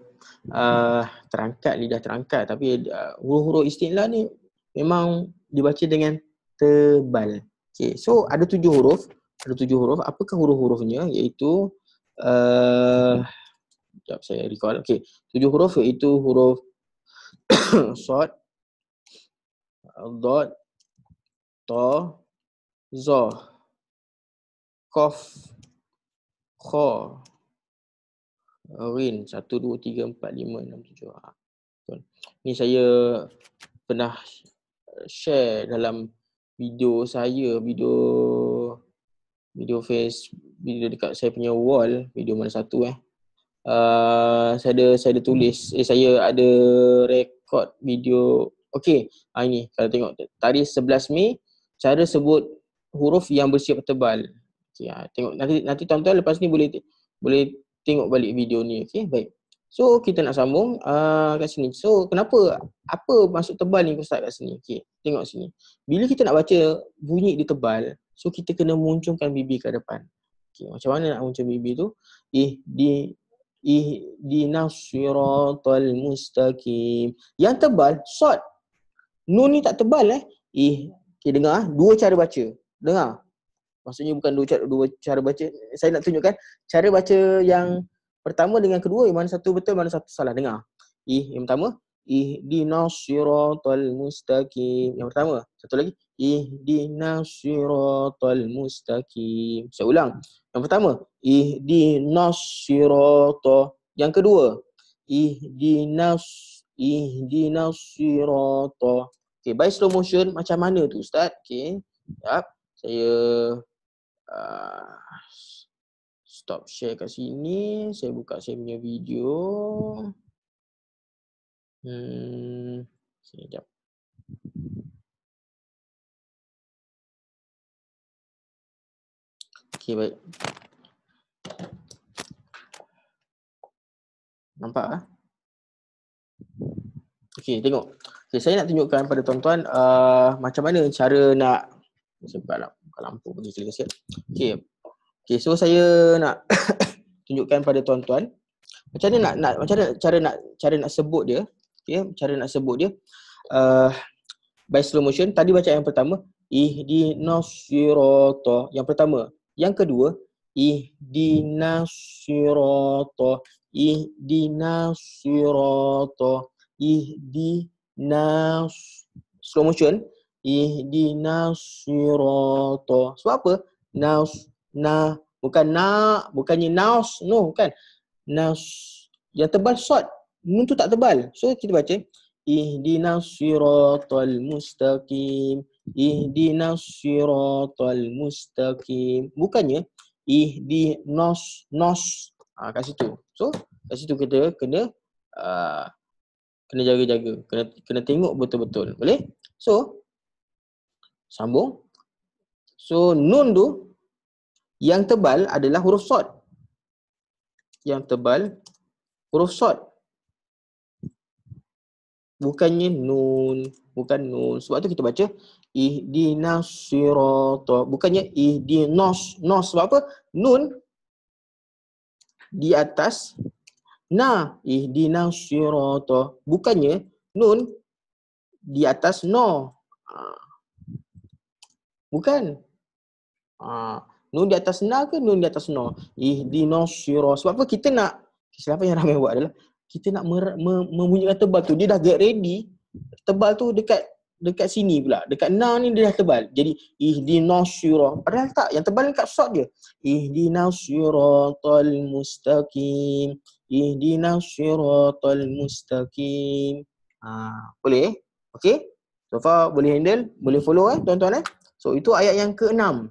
terangkat, lidah terangkat, tapi huruf-huruf isti'la ni memang dibaca dengan tebal. Okay, so ada 7 huruf. Ada 7 huruf. Apakah huruf-hurufnya? Iaitu sekejap saya recall. Okay, 7 huruf iaitu huruf Shad, Dad, Ta, Za, Qaf, Kha, Rin. 1, 2, 3, 4, 5, 6, 7. Betul. Ni saya pernah share dalam video saya, video dekat saya punya wall, video mana satu saya ada tulis, saya ada rekod video. Okey, ini kalau tengok tarikh 11 Mei, cara sebut huruf yang bersifat tebal. Okey, tengok nanti tuan-tuan lepas ni boleh tengok balik video ni. Okey, baik. So kita nak sambung kat sini. So apa maksud tebal ni Ustaz kat sini? Okey, tengok sini. Bila kita nak baca bunyi dia tebal, so kita kena muncungkan bibir ke depan. Okey, macam mana nak muncung bibir tu? Ihdinas siratal mustaqim. Yang tebal short. Nun ni tak tebal Okay, dengar dua cara baca. Dengar. Maksudnya bukan dua cara baca. Saya nak tunjukkan cara baca yang pertama dengan kedua, yang mana satu betul, mana satu salah. Dengar. Yang pertama, ihdinas siratal mustaqim. Yang pertama. Satu lagi, ihdinas siratal mustaqim. Saya ulang. Yang pertama, ihdinas sirata. Yang kedua, ihdinas sirata. Okay, by slow motion macam mana tu Ustaz? Okay, sekejap. Saya stop share kat sini. Saya buka saya punya video. Sekejap. Okay, baik. Nampak? Okay, tengok. Okay, saya nak tunjukkan pada tuan-tuan macam mana cara nak, saya buka lampu bagi clear sikit. Okay, so saya nak tunjukkan pada tuan-tuan macam mana cara nak sebut dia. Okay, cara nak sebut dia by slow motion. Tadi baca yang pertama, ihdinas sirata. Yang pertama. Yang kedua, ihdinas sirata. Ihdinas sirata. Ihdinas, slow motion, ihdinas sirata. Sebab apa? Bukannya naus, no, bukan. Nas yang tebal short, nun tu tak tebal. So kita baca ihdinas siratal mustaqim. Ihdinas siratal mustaqim. Bukannya ihdinas kat situ. So kat situ kita kena jaga-jaga. Kena tengok betul-betul. Boleh? So sambung. So nun tu yang tebal adalah huruf short. Yang tebal huruf short. Bukannya nun, bukan nun. Sebab tu kita baca ihdinas sirata. Bukannya ihdinas. Sebab apa? Nun di atas ihdinas sirata. Bukannya nun di atas bukan. Nun di atas ke nun di atas ihdinas sirata. Sebab apa kita nak, kesilapan yang ramai buat adalah kita nak membunyikan tebal tu, dia dah get ready. Tebal tu dekat sini pula. Dekat ni dia dah tebal. Jadi ihdinas sirata. Padahal tak, yang tebal ni kat short dia. Ihdinas siratal mustaqim. Ihdinas siratal mustaqim. Boleh? Okey? So far boleh handle? Boleh follow tuan-tuan So itu ayat yang ke-6.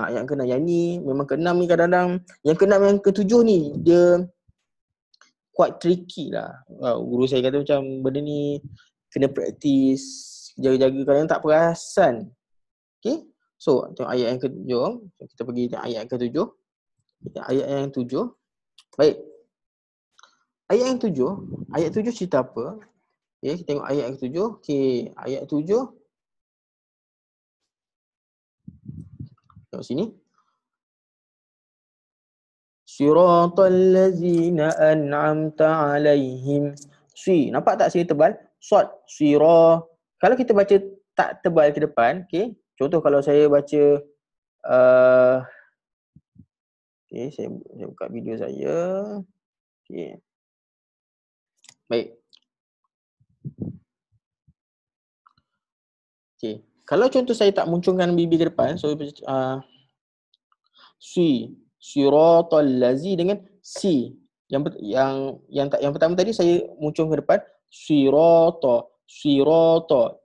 Ayat ke-6. Yang ni memang ke-6 ni kadang-kadang, yang ke-6 yang ke-7 ni dia quite tricky lah. Guru saya kata macam benda ni kena praktis, jaga-jaga, kadang tak perasan. Okay, so tengok ayat yang ke-7. Kita pergi tengok ayat yang ke-7. Ayat yang 7. Baik. Ayat yang 7, ayat 7 cerita apa? Okay, kita tengok ayat yang ke-7. Okay, ayat 7. Tengok sini. Siratal ladzina an'amta alaihim. Nampak tak sini tebal? Sod, sira. Kalau kita baca tak tebal ke depan, okay. Contoh kalau saya baca okay, saya buka video saya. Okay. Baik. Okay. Kalau contoh saya tak munculkan bibi ke depan, so siratal lazi dengan si. Yang pertama tadi saya muncul ke depan sirata.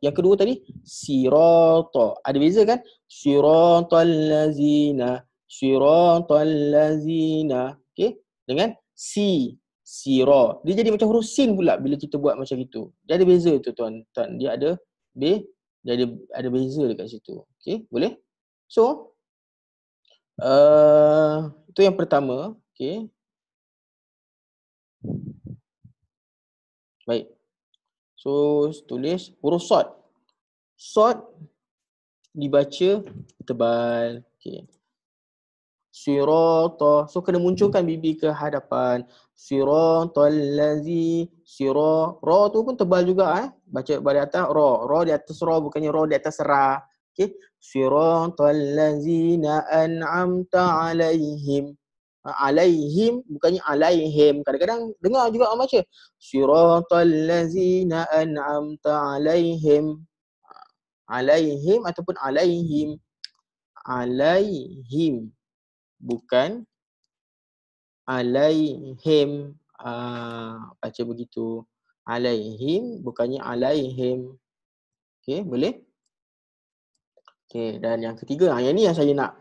Yang kedua tadi sirata. Ada beza kan? Siratal lazina. Okey, dengan sira. Dia jadi macam huruf sin pula bila kita buat macam itu. Dia ada beza tu tuan-tuan. Dia ada beza dekat situ. Okey, boleh? So itu yang pertama. Okay. Baik. So tulis huruf sod. Sod dibaca tebal. Okay. Sirata. So kena munculkan bibi ke hadapan. Siratal lazi. Ra tu pun tebal juga. Baca pada atas ra. Ra di atas ra, bukannya ra di atas ra. Okay. Siratal lazina an'amta alaihim. Alaihim bukannya alaihim. Kadang-kadang dengar juga orang baca siratal ladzina an'amta alaihim. Alaihim ataupun alaihim. Alaihim bukan alaihim. Baca begitu. Alaihim bukannya alaihim. Okey, boleh? Okey, dan yang ketiga, yang ni yang saya nak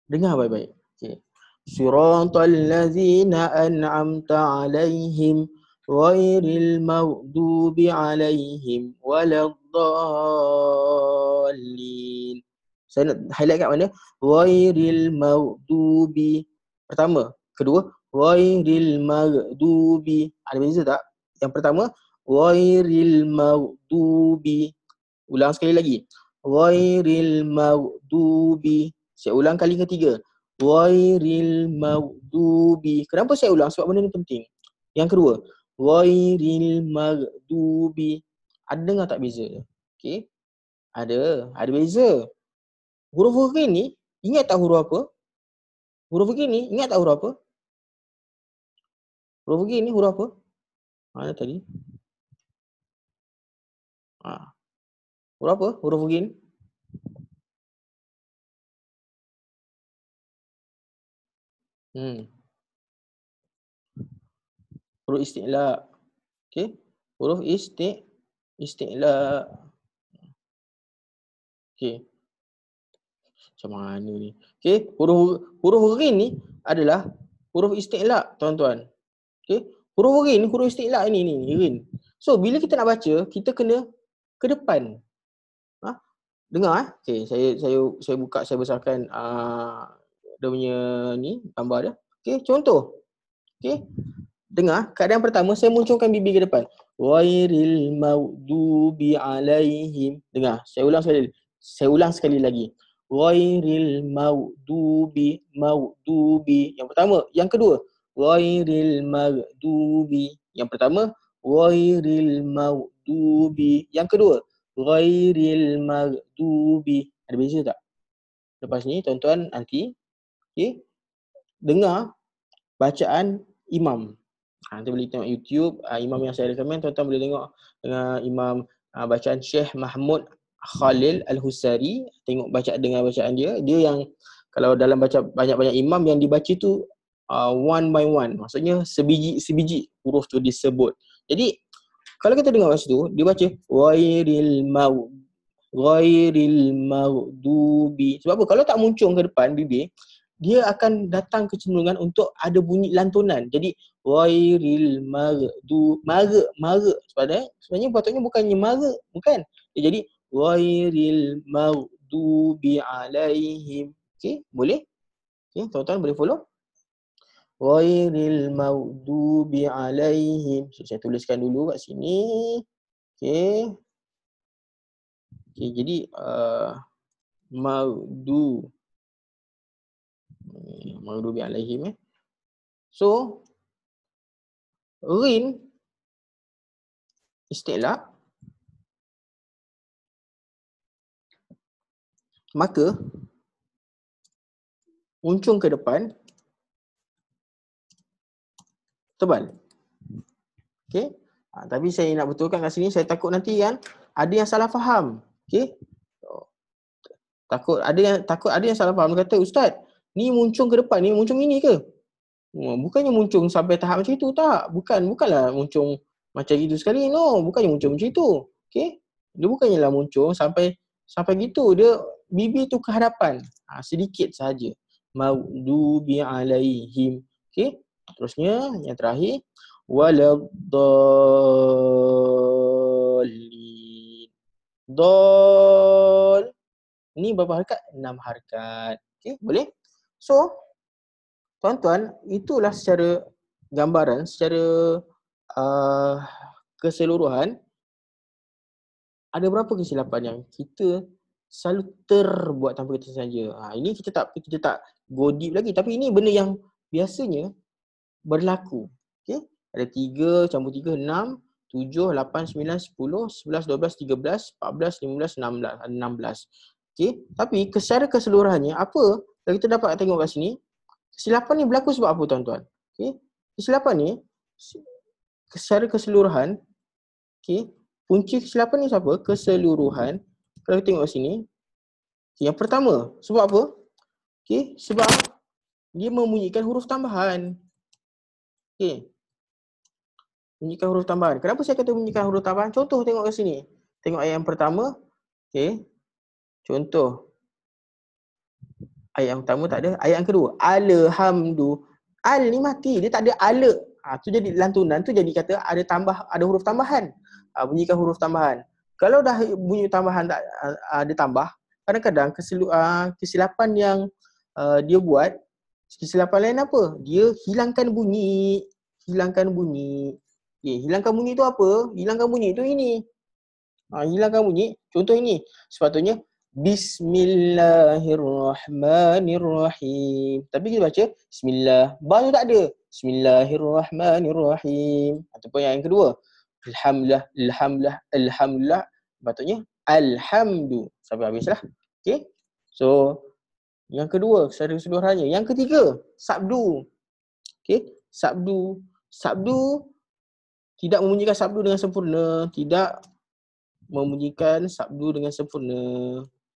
dengar baik-baik. Okey. Siratal ladzina an'amta alaihim ghairil maghdubi alaihim waladdallin. Saya nak highlight kat mana? Ghairil maghdubi. Pertama, kedua ghairil maghdubi. Ada beza tak? Yang pertama ghairil maghdubi. Ulang sekali lagi. Ghairil maghdubi. Saya ulang kali ketiga. Ghairil maghdubi. Kenapa saya ulang? Sebab benda ni penting. Yang kedua, ghairil maghdubi. Ada dengar tak beza? Okey. Ada beza. Huruf begini, ingat tak huruf apa? Huruf begini, ingat tak huruf apa? Huruf begini huruf apa? Mana tadi? Huruf apa? Huruf begini. Huruf isti'la. Okey. Huruf isti'la. Okey. Macam mana ni? Okey, huruf ghin ni adalah huruf isti'la, tuan-tuan. Okey, huruf ghin, huruf isti'la ni ghin. So bila kita nak baca, kita kena ke depan. Dengar Okey, saya buka, saya besarkan dia punya ni gambar dia. Okey, contoh. Okey. Dengar, keadaan pertama saya munculkan bibi ke depan. Ghairil maghdubi alaihim. Dengar, saya ulang sekali lagi. Ghairil maghdubi. Yang pertama, yang kedua, ghairil maghdubi. Yang pertama, ghairil maghdubi. Yang kedua, ghairil maghdubi. Ada beza tak? Lepas ni tuan-tuan nanti dengar bacaan imam. Nanti boleh tengok YouTube, imam yang saya recommend, tuan-tuan boleh tengok dengan imam bacaan Syekh Mahmud Khalil Al-Husari. Tengok dengan bacaan dia. Dia yang kalau dalam baca banyak-banyak imam yang dibaca tu one by one. Maksudnya sebiji huruf tu disebut. Jadi kalau kita dengar kat situ, dia baca ghairil maghdubi. Sebab apa? Kalau tak muncul ke depan bibir, dia akan datang kecenderungan untuk ada bunyi lantunan. Jadi Ghairil maghdu sebenarnya patutnya bukannya bukan. Dia jadi ghairil maghdubi alaihim. Okey, boleh? Okey, tuan-tuan boleh follow? Ghairil maghdubi alaihim. So, saya tuliskan dulu kat sini. Okey. Okey, jadi maghdubi alaihim. So, rin istilah, maka uncung ke depan tebal. Okey. Tapi saya nak betulkan kat sini, saya takut nanti kan ada yang salah faham. Okey. Takut ada yang salah faham, dia kata, "Ustaz, ni muncung ke depan, ni muncung ini ke?" Bukannya muncung sampai tahap macam itu, tak. Bukanlah muncung macam itu sekali. No, bukannya muncung macam itu. Okey. Dia bukannya lah muncung sampai gitu. Dia bibir tu ke hadapan. Sedikit sahaja. Maghdubi alaihim. Okey. Terusnya yang terakhir, waladdallin. Dol. Ni berapa harakat? 6 harakat. Okey, boleh? So, tuan-tuan, itulah secara gambaran, secara keseluruhan, ada berapa kesilapan yang kita selalu terbuat tanpa kita sengaja. Ini kita tak go deep lagi, tapi ini benda yang biasanya berlaku. Okey? Ada 3 campur 3, 6, 7, 8, 9, 10, 11, 12, 13, 14, 15, 16. Okey? Tapi secara keseluruhannya, apa yang kita dapat tengok kat sini, kesilapan ni berlaku sebab apa, tuan-tuan? Okey? Kesilapan ni secara keseluruhan, okey, punca kesilapan ni siapa? Keseluruhan. Kalau kita tengok kat sini, yang pertama, sebab apa? Okey, sebab dia membunyikan huruf tambahan. Okey. Bunyikan huruf tambahan. Kenapa saya kata bunyikan huruf tambahan? Contoh tengok kat sini. Tengok ayat yang pertama. Okey. Contoh. Ayat yang pertama tak ada. Ayat yang kedua. Alhamdu. Al ni mati. Dia tak ada ala. Tu jadi lantunan tu jadi kata ada huruf tambahan. Bunyikan huruf tambahan. Kalau dah bunyi tambahan tak ada tambah, kadang-kadang kesilapan yang dia buat, kesilapan lain apa? Dia hilangkan bunyi. Okay, hilangkan bunyi tu apa? Hilangkan bunyi tu ini. Hilangkan bunyi. Contoh ini. Sepatutnya Bismillahirrahmanirrahim. Tapi kita baca Bismillah. Ba tu tak ada. Bismillahirrahmanirrahim. Ataupun yang kedua. Alhamdulillah. Sepatutnya Alhamdu. Sampai habislah. Okay. So, yang kedua secara keseluruhannya. Yang ketiga, sabdu. Okay. Sabdu tidak membunyikan sabdu dengan sempurna.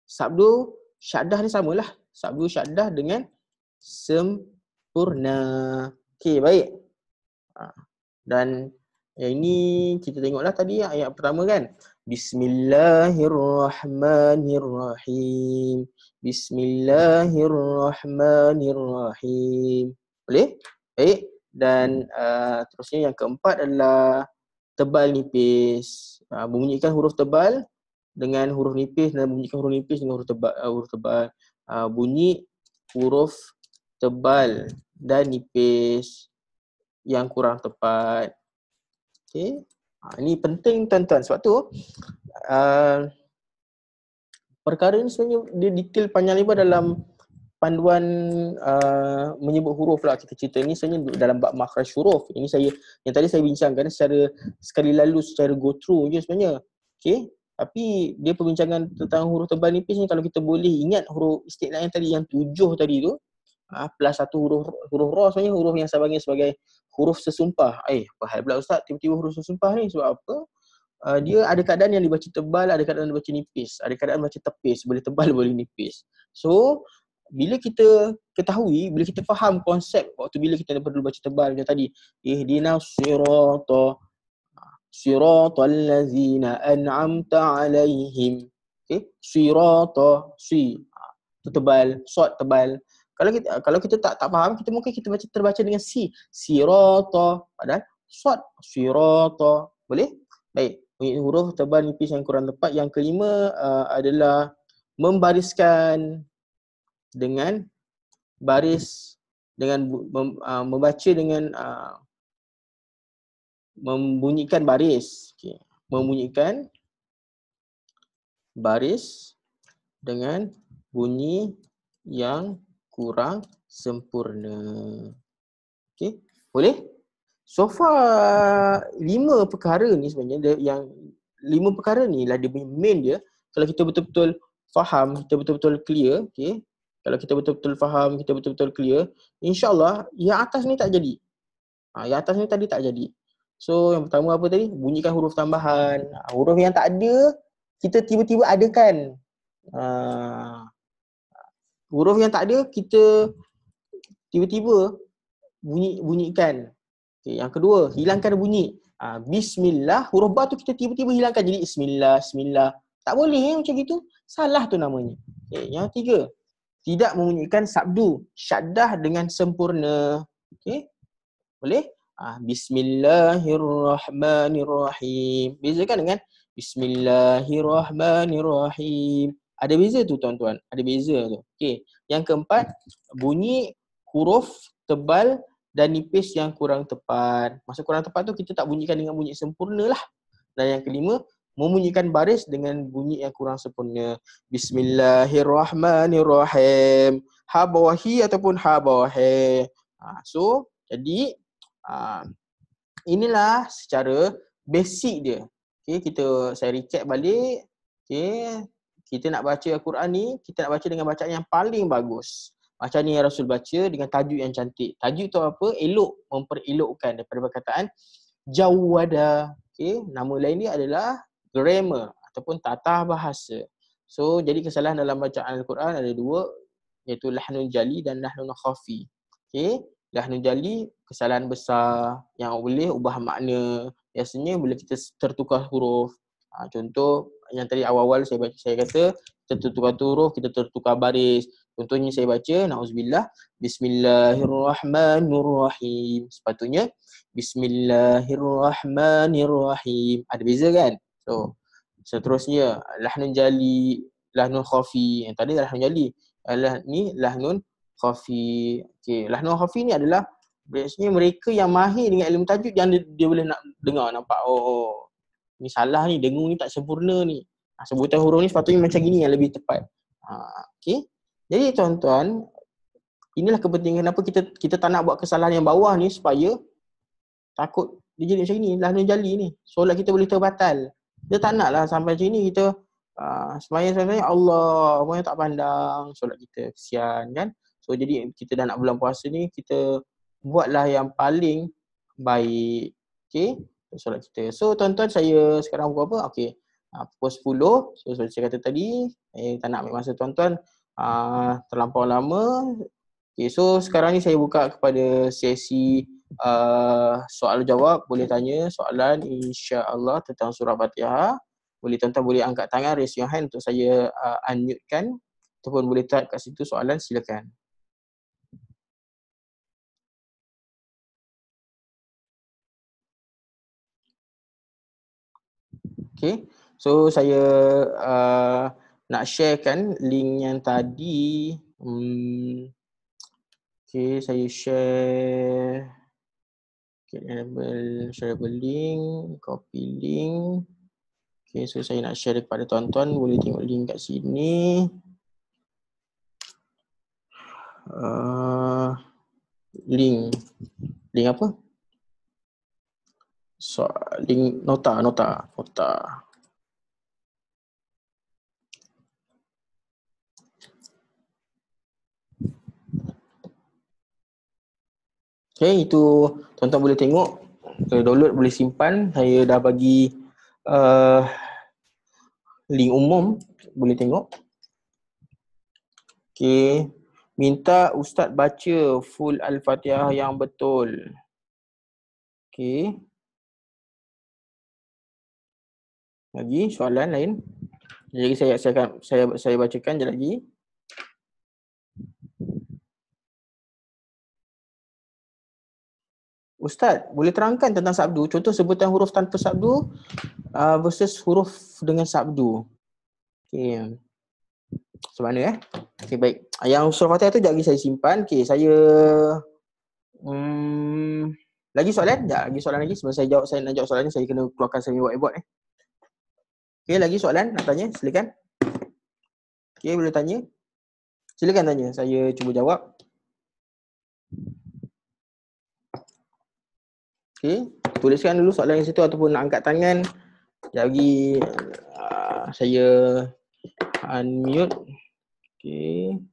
Sabdu syaddah ni samalah. Sabdu syaddah dengan sempurna. Okey, baik. Dan yang ini kita tengoklah tadi ayat pertama kan. Bismillahirrahmanirrahim. Bismillahirrahmanirrahim. Boleh? Baik. Dan terusnya yang keempat adalah tebal nipis. Membunyikan huruf tebal dengan huruf nipis dan membunyikan huruf nipis dengan huruf tebal. Bunyi huruf tebal dan nipis yang kurang tepat. Okey. Ini penting, tuan-tuan. Sebab tu perkara ni sebenarnya dia detail panjang lebar dalam panduan menyebut huruf lah kita cerita ni. Sebenarnya dalam bab makhraj huruf. Ini yang tadi saya bincangkan secara sekali lalu, secara go through je sebenarnya. Okey. Tapi dia perbincangan tentang huruf tebal nipis ni, kalau kita boleh ingat huruf istilah yang tadi, yang 7 tadi tu, plus satu huruf ra, sebenarnya huruf yang saya panggil sebagai huruf sesumpah. Apa hal pula Ustaz tiba-tiba huruf sesumpah ni? Sebab apa? Dia ada keadaan yang dibaca tebal, ada keadaan dibaca nipis, ada keadaan baca tepis, boleh tebal boleh nipis. So bila kita ketahui, bila kita faham konsep waktu bila kita perlu baca tebal macam tadi, ihdinas siratal ladzina an'amta alaihim. Okey, sirata, tu tebal, sod tebal. Kalau kita tak faham, kita mungkin kita terbaca dengan sirata, padahal sad, sirata. Boleh? Baik. Bunyi huruf tebal nipis yang kurang tepat. Yang kelima adalah membariskan dengan baris, dengan membaca dengan membunyikan baris. Okay. Membunyikan baris dengan bunyi yang kurang sempurna. Okey, boleh? So far 5 perkara ni sebenarnya yang 5 perkara ni lah dia punya main dia. Kalau kita betul-betul faham, kita betul-betul clear, okey. Kalau kita betul-betul faham, kita betul-betul clear, insya-Allah yang atas ni tak jadi. Yang atas ni tadi tak jadi. So yang pertama apa tadi? Bunyikan huruf tambahan. Huruf yang tak ada kita tiba-tiba adakan. Huruf yang tak ada kita tiba-tiba bunyikan. Okay, yang kedua, hilangkan bunyi. Bismillah, huruf ba tu kita tiba-tiba hilangkan jadi bismillah, bismillah. Tak boleh macam gitu. Salah tu namanya. Okay, yang ketiga, tidak membunyikan sabdu, syaddah dengan sempurna. Okay, boleh? Bismillahirrahmanirrahim. Bezakan dengan Bismillahirrahmanirrahim. Ada beza tu tuan-tuan. Ada beza tu. Okey. Yang keempat, bunyi huruf tebal dan nipis yang kurang tepat. Maksud kurang tepat tu kita tak bunyikan dengan bunyi sempurna lah. Dan yang kelima, membunyikan baris dengan bunyi yang kurang sempurna. Bismillahirrahmanirrahim. Ha bawah hi ataupun ha bawah he. So, jadi inilah secara basic dia. Okay, saya recap balik. Okay, kita nak baca Al-Quran ni, kita nak baca dengan bacaan yang paling bagus. Macam ni yang Rasul baca dengan tajuk yang cantik. Tajuk tu apa? Elok, memperelokkan daripada perkataan jawada. Okay, nama lain dia adalah grammar ataupun tata bahasa. So, jadi kesalahan dalam bacaan Al-Quran ada dua, iaitu lahnun jali dan lahnun khafi. Okay, lahnun jali kesalahan besar yang boleh ubah makna. Biasanya bila kita tertukar huruf. Contoh yang tadi awal-awal saya kata kita tertukar huruf, kita tertukar baris. Contohnya saya baca na'udzubillah Bismillahirrahmanirrahim. Sepatutnya Bismillahirrahmanirrahim. Ada beza kan? So, seterusnya lahnun jali, lahnun khafi. Yang tadi lahnun jali. Ni lahnun khafi. Okey, lahnun khafi ni adalah biasanya mereka yang mahir dengan ilmu tajwid yang dia boleh nak dengar, nampak ni salah ni, dengung ni tak sempurna ni. Sebutan huruf ni sepatutnya macam gini yang lebih tepat. Okey. Jadi tuan-tuan, inilah kepentingan kenapa kita tak nak buat kesalahan yang bawah ni supaya takut dia jadi macam ni, lahnun jali ni. Solat kita boleh terbatal. Dia tak naklah sampai macam ni kita sembahyang Allah, orang tak pandang solat kita, kesian kan. So jadi kita dah nak bulan puasa ni, kita buatlah yang paling baik. Okey, solat kita. So tuan-tuan, saya sekarang pukul apa? Okey, pukul 10. So seperti saya kata tadi, tak nak ambil masa tuan-tuan terlampau lama. Okey, so sekarang ni saya buka kepada sesi soal jawab. Boleh tanya soalan insya-Allah tentang surah Fatihah. Tuan-tuan boleh angkat tangan, raise your hand untuk saya unmute-kan, ataupun boleh type kat situ soalan, silakan. Okay, so saya nak sharekan link yang tadi. Okay, saya share. Okay, shareable link, copy link. Okay, so saya nak share kepada tuan-tuan, boleh tengok link kat sini. Link apa? So, link nota. Okay, itu tuan-tuan boleh tengok, download, boleh simpan. Saya dah bagi link umum, boleh tengok. Okay, minta Ustaz baca full Al-Fatihah yang betul. Okay. Lagi soalan lain? Jadi saya bacakan sekejap lagi. Ustaz, boleh terangkan tentang sabdu? Contoh sebutan huruf tanpa sabdu versus huruf dengan sabdu. Okey. Macam mana Okey, baik. Yang surah Fatihah tu sekejap lagi saya simpan. Okey, saya lagi soalan? Tak, lagi soalan lagi. Sebelum saya nak jawab soalan ni, saya kena keluarkan saya punya whiteboard Okey, lagi soalan nak tanya? Silakan. Okey, boleh tanya? Silakan tanya. Saya cuba jawab. Okey, tuliskan dulu soalan yang situ ataupun nak angkat tangan. Sekejap lagi saya unmute. Okey.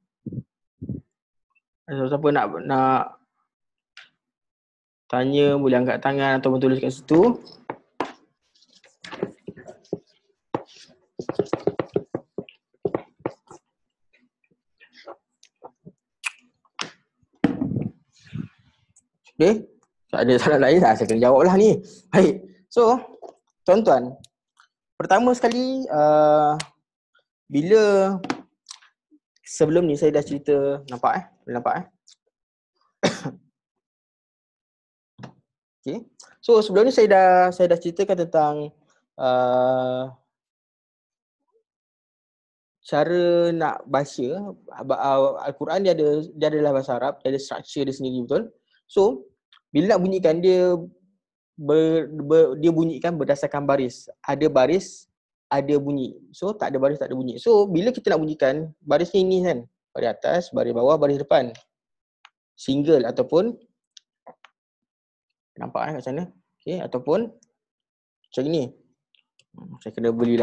Siapa nak tanya boleh angkat tangan ataupun tulis kat situ. Okey. Tak ada soalan lain saya kena jawab lah ni. Baik. So, tuan-tuan, pertama sekali bila sebelum ni saya dah cerita, nampak Boleh nampak Okey. So, sebelum ni saya dah ceritakan tentang cara nak baca Al-Quran. Dia adalah bahasa Arab, dia ada structure dia sendiri, betul? So, bila nak bunyikan dia dia bunyikan berdasarkan baris. Ada baris, ada bunyi. So, tak ada baris, tak ada bunyi. So, bila kita nak bunyikan, barisnya ini kan. Baris atas, baris bawah, baris depan. Single ataupun nampak kat sana. Okey, ataupun macam ni. Saya kena beli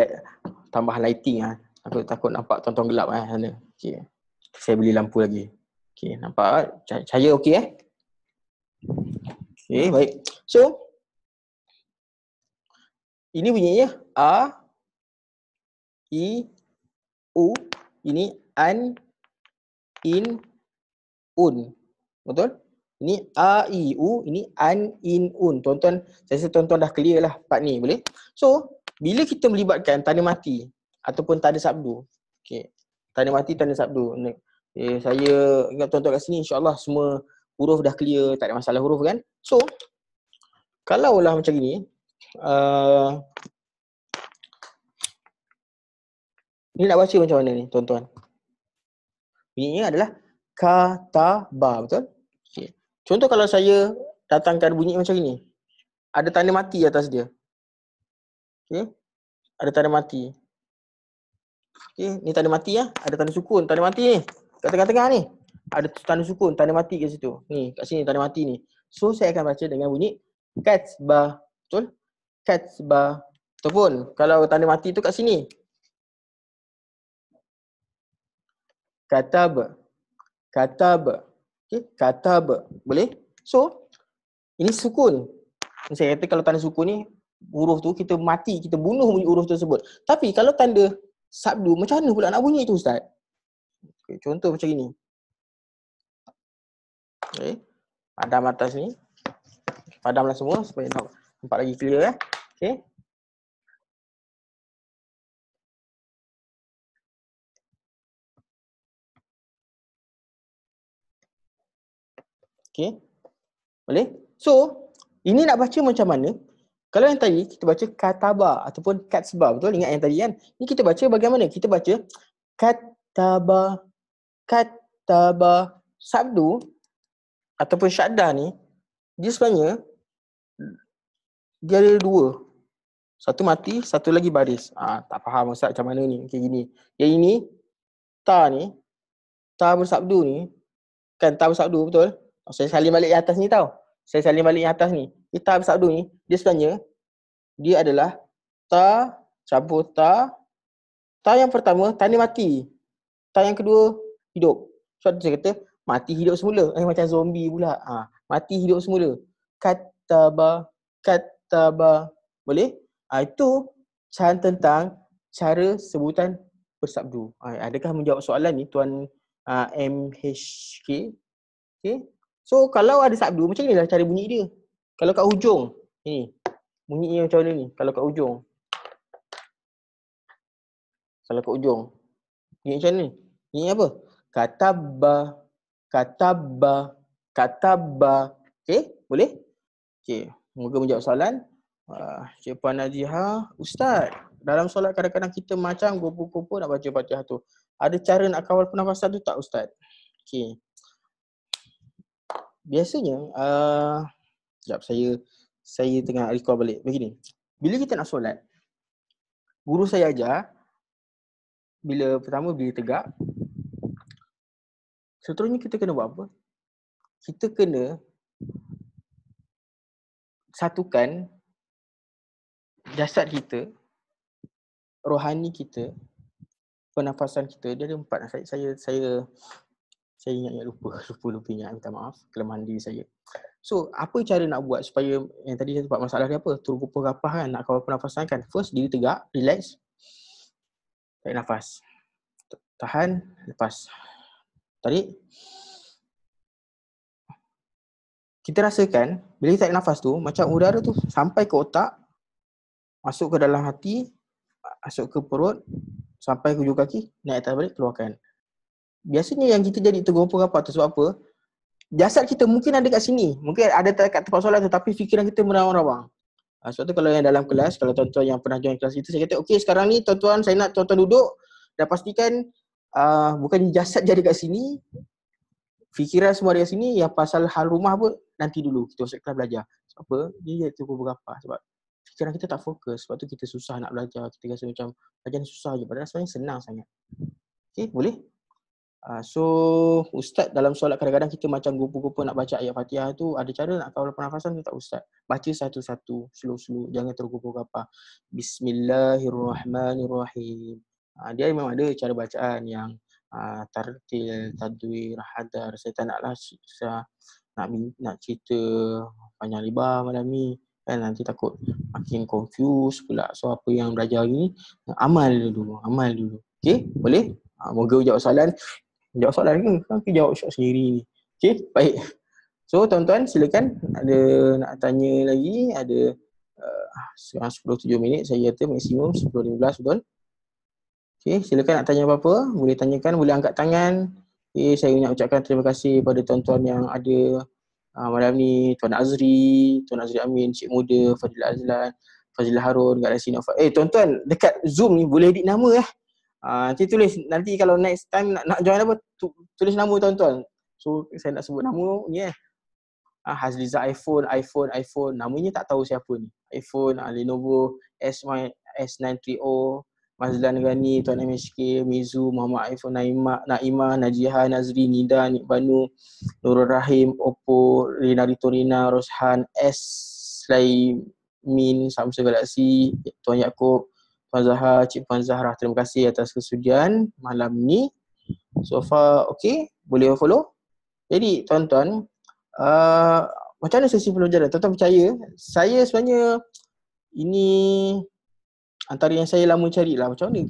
tambah lighting Takut nampak tuan-tuan gelap sana. Okey. Saya beli lampu lagi. Okey, nampak cahaya okey Okey, baik. So, ini bunyinya A, I, U. Ini An, In, Un. Betul? Ini A, I, U. Ini An, In, Un. Tuan-tuan, saya rasa tuan-tuan dah clear lah part ni. Boleh? So, bila kita melibatkan tanda mati ataupun tanda sabdu. Okey. Tanda mati, tanda sabdu. Saya ingat tuan-tuan kat sini, insyaAllah semua huruf dah clear. Tak ada masalah huruf kan? So, kalaulah macam ni, ni nak baca macam mana ni tuan-tuan? Bunyinya adalah kataba, betul? Okay. Contoh kalau saya datangkan bunyi macam ni, ada tanda mati atas dia. Okay. Ada tanda mati. Okay. Ni tanda mati ada tanda sukun, tanda mati ni. Kat tengah-tengah ni. Ada tanda sukun, tanda mati kat situ. Ni, kat sini tanda mati ni. So saya akan baca dengan bunyi katsba. Betul? Katsba. Ataupun kalau tanda mati tu kat sini. Katab. Katab. Okay, katab. Boleh? So, ini sukun. Saya kata kalau tanda sukun ni, huruf tu kita mati, kita bunuh bunyi huruf tersebut. Tapi kalau tanda sabdu, macam mana pula nak bunyi tu Ustaz? Okay, contoh macam ini. Okay. Padam atas ni. Padamlah semua supaya nampak lagi clear Okay. Okay. Boleh? So, ini nak baca macam mana? Kalau yang tadi kita baca kataba ataupun katsba, betul? Ingat yang tadi kan? Ini kita baca bagaimana? Kita baca kataba, kataba. Sabdu ataupun syaddah ni, dia sebenarnya dia ada dua. Satu mati, satu lagi baris. Tak faham Ustaz macam mana ni? Macam gini. Yang ini, ta ni, ta bersabdu ni, kan ta bersabdu betul? Saya salin balik yang atas ni tau. Saya salin balik yang atas ni. Ta bersabdu ni, dia sebenarnya, dia adalah ta campur ta. Ta yang pertama, tanda mati. Ta yang kedua, hidup. So saya kata, mati hidup semula. Macam zombie pula. Mati hidup semula. Kataba, kataba. Boleh? Itu tentang cara sebutan bersabdu. Adakah menjawab soalan ni Tuan MHK? Okay. So kalau ada sabdu, macam inilah cara bunyi dia. Kalau kat hujung, ni bunyinya macam mana ni? Kalau kat hujung. Kalau kat hujung. Bunyi macam ni. Bunyi apa? Kataba, kataba, kataba. Okay, boleh? Okey, moga menjawab soalan. Cik Puan Naziha, Ustaz, dalam solat kadang-kadang kita macam kupu-kupu nak baca Fatihah tu. Ada cara nak kawal pernafasan tu tak Ustaz? Okey. Biasanya sekejap saya tengah recall balik. Begini. Bila kita nak solat, guru saya ajar bila tegak, seterusnya kita kena buat apa? Kita kena satukan jasad kita, rohani kita, pernafasan kita. Dia ada 4. Saya ingat lupa ingat, minta maaf, kelemahan diri saya. So, apa cara nak buat supaya yang tadi saya sebut masalah dia apa? Tergupur gapah kan, nak kawal pernafasan kan. First, diri tegak, relax. Tarik nafas. Tahan, lepas. Tarik. Kita rasakan bila kita tarik nafas tu, macam udara tu sampai ke otak, masuk ke dalam hati, masuk ke perut, sampai ke hujung kaki, naik atas balik, keluarkan. Biasanya yang kita jadi tergopor apa tu sebab apa? Jasad kita mungkin ada kat sini, mungkin ada kat tempat solat tu, tapi fikiran kita merawang-rawang. Sebab tu kalau yang dalam kelas, kalau tuan-tuan yang pernah join kelas itu, saya kata, okey sekarang ni tuan-tuan, saya nak tuan-tuan duduk dan pastikan bukan jasad jadi kat sini, fikiran semua ada kat sini, yang pasal hal rumah pun nanti dulu, kita masuk kelas belajar. Sebab apa? Dia tu berapa? Sebab fikiran kita tak fokus, sebab tu kita susah nak belajar, kita rasa macam belajar ni susah je, padahal sebenarnya senang sangat. Okey, boleh? So, Ustaz dalam solat kadang-kadang kita macam gupu-gupu nak baca ayat Fatihah tu, ada cara nak kawal pernafasan tu tak Ustaz? Baca satu-satu, slow-slow, jangan tergupu-gapa. Bismillahirrahmanirrahim. Dia memang ada cara bacaan yang tartil, tadwir, hadar. Saya tak naklah nak cerita panjang lebar malam ni. Kan nanti takut makin confused pula. So apa yang belajar ni, amal dulu. Okey, boleh? Moga jawab soalan. Jawab soalan ke? Kan aku jawab shot sendiri ni. Okey, baik. So tuan-tuan silakan, ada nak tanya lagi, ada 10-7 minit saya kata maksimum 10-15 betul. Okey, silakan nak tanya apa-apa, boleh tanyakan, boleh angkat tangan. Okey, saya nak ucapkan terima kasih pada tuan-tuan yang ada malam ni, Tuan Azri Amin, Cik Muda, Fadil Azlan, Fazil Harun, Kak Rasin. Tuan-tuan dekat Zoom ni boleh edit nama nanti tulis, nanti kalau next time nak join apa, tulis nama tuan-tuan. So saya nak sebut nama ni Hazliza iPhone, namanya tak tahu siapa ni. iPhone, Lenovo S930, Mazlan Ghani, Tuan MHK, Mizu, Muhammad iPhone, Naimah, Najiha, Nazri, Nida, Nik Banu, Nurul Rahim, Oppo, Rinarito Rina, Roshan, S, Slaimin, Samsung Galaxy, Tuan Yaakob, Tuan Zahra, Cik Puan Zahra. Terima kasih atas kesudian malam ni. So far okay, boleh follow. Jadi tuan-tuan, macam mana sesi pelajaran? Tuan-tuan percaya, saya sebenarnya ini antara yang saya lama carilah. Macam mana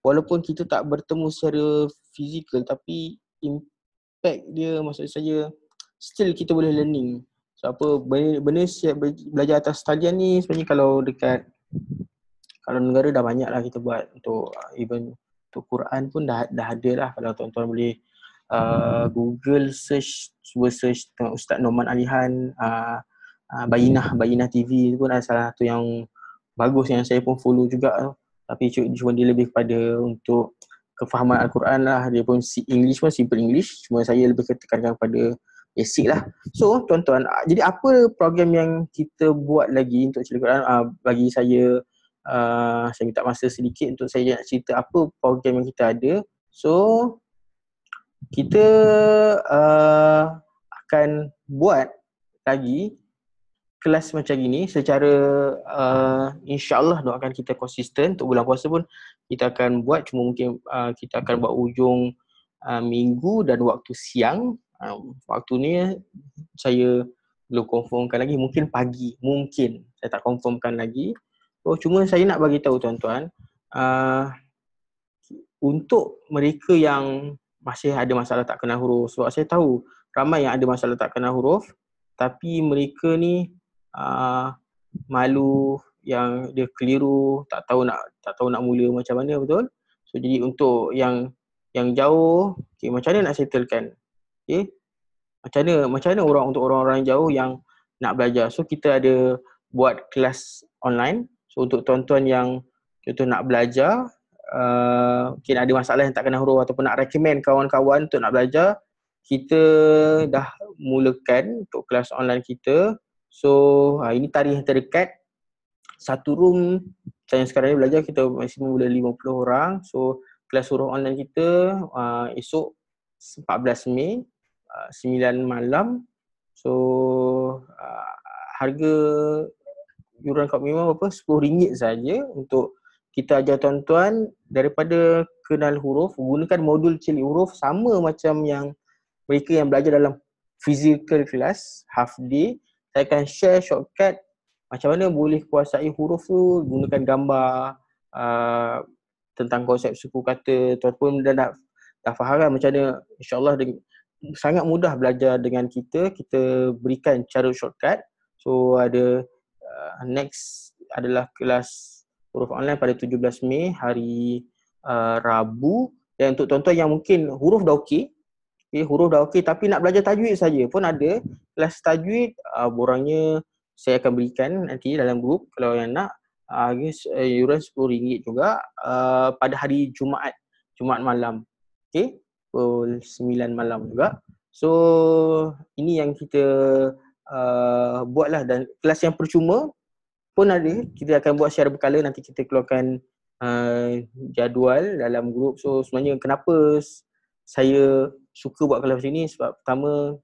walaupun kita tak bertemu secara fizikal, tapi impact dia, maksud saya still kita boleh learning. So apa benda siap belajar atas talian ni sebenarnya kalau negara dah banyak lah kita buat untuk even untuk Quran pun dah ada lah. Kalau tuan-tuan boleh Google search tengok Ustaz Norman Alihan, Bayinah TV tu pun ada salah satu yang bagus yang saya pun follow juga. Tapi cuma dia lebih kepada untuk kefahaman Al-Quran lah. Dia pun English pun simple English, cuma saya lebih tekankan pada basic lah. So tuan-tuan, jadi apa program yang kita buat lagi untuk cerita Quran? Bagi saya minta masa sedikit untuk saya nak cerita apa program yang kita ada. So kita akan buat lagi kelas macam gini secara insyaAllah doakan kita konsisten. Untuk bulan puasa pun kita akan buat, cuma mungkin kita akan buat ujung minggu dan waktu siang. Waktu ni saya belum confirmkan lagi, mungkin pagi, mungkin saya tak confirmkan lagi. Cuma saya nak bagi tahu tuan-tuan, untuk mereka yang masih ada masalah tak kenal huruf, sebab saya tahu ramai yang ada masalah tak kenal huruf tapi mereka ni malu, yang dia keliru, tak tahu nak mula macam mana, betul? So jadi untuk yang jauh, macam mana nak settlekan? Macam mana untuk orang-orang jauh yang nak belajar. So kita ada buat kelas online. So untuk tuan-tuan yang contoh nak belajar, mungkin ada masalah yang tak kenal huruf ataupun nak recommend kawan-kawan untuk nak belajar, kita dah mulakan untuk kelas online kita. So ini tarikh yang terdekat. Satu room macam yang sekarang ni belajar kita maksimum boleh 50 orang. So kelas huruf online kita esok 14 Mei 9 malam. So harga yuran komitmen berapa? RM10 saja untuk kita ajar tuan-tuan daripada kenal huruf, gunakan modul celik huruf sama macam yang mereka yang belajar dalam physical class half day. Saya akan share shortcut macam mana boleh kuasai huruf tu, gunakan gambar tentang konsep suku kata. Tuan pun dah faham kan macam mana, insyaAllah sangat mudah belajar dengan kita berikan cara shortcut. So ada next adalah kelas huruf online pada 17 Mei hari Rabu. Dan untuk tuan-tuan yang mungkin huruf dah okey, huruf dah okey tapi nak belajar tajwid saja pun ada kelas tajwid. Borangnya saya akan berikan nanti dalam grup kalau yang nak. Yuran RM10 juga pada hari Jumaat malam. Okey, pukul 9 malam juga. So ini yang kita buatlah. Dan kelas yang percuma pun ada, kita akan buat secara berkala. Nanti kita keluarkan jadual dalam grup. So sebenarnya kenapa saya suka buat kelas macam ni, sebab pertama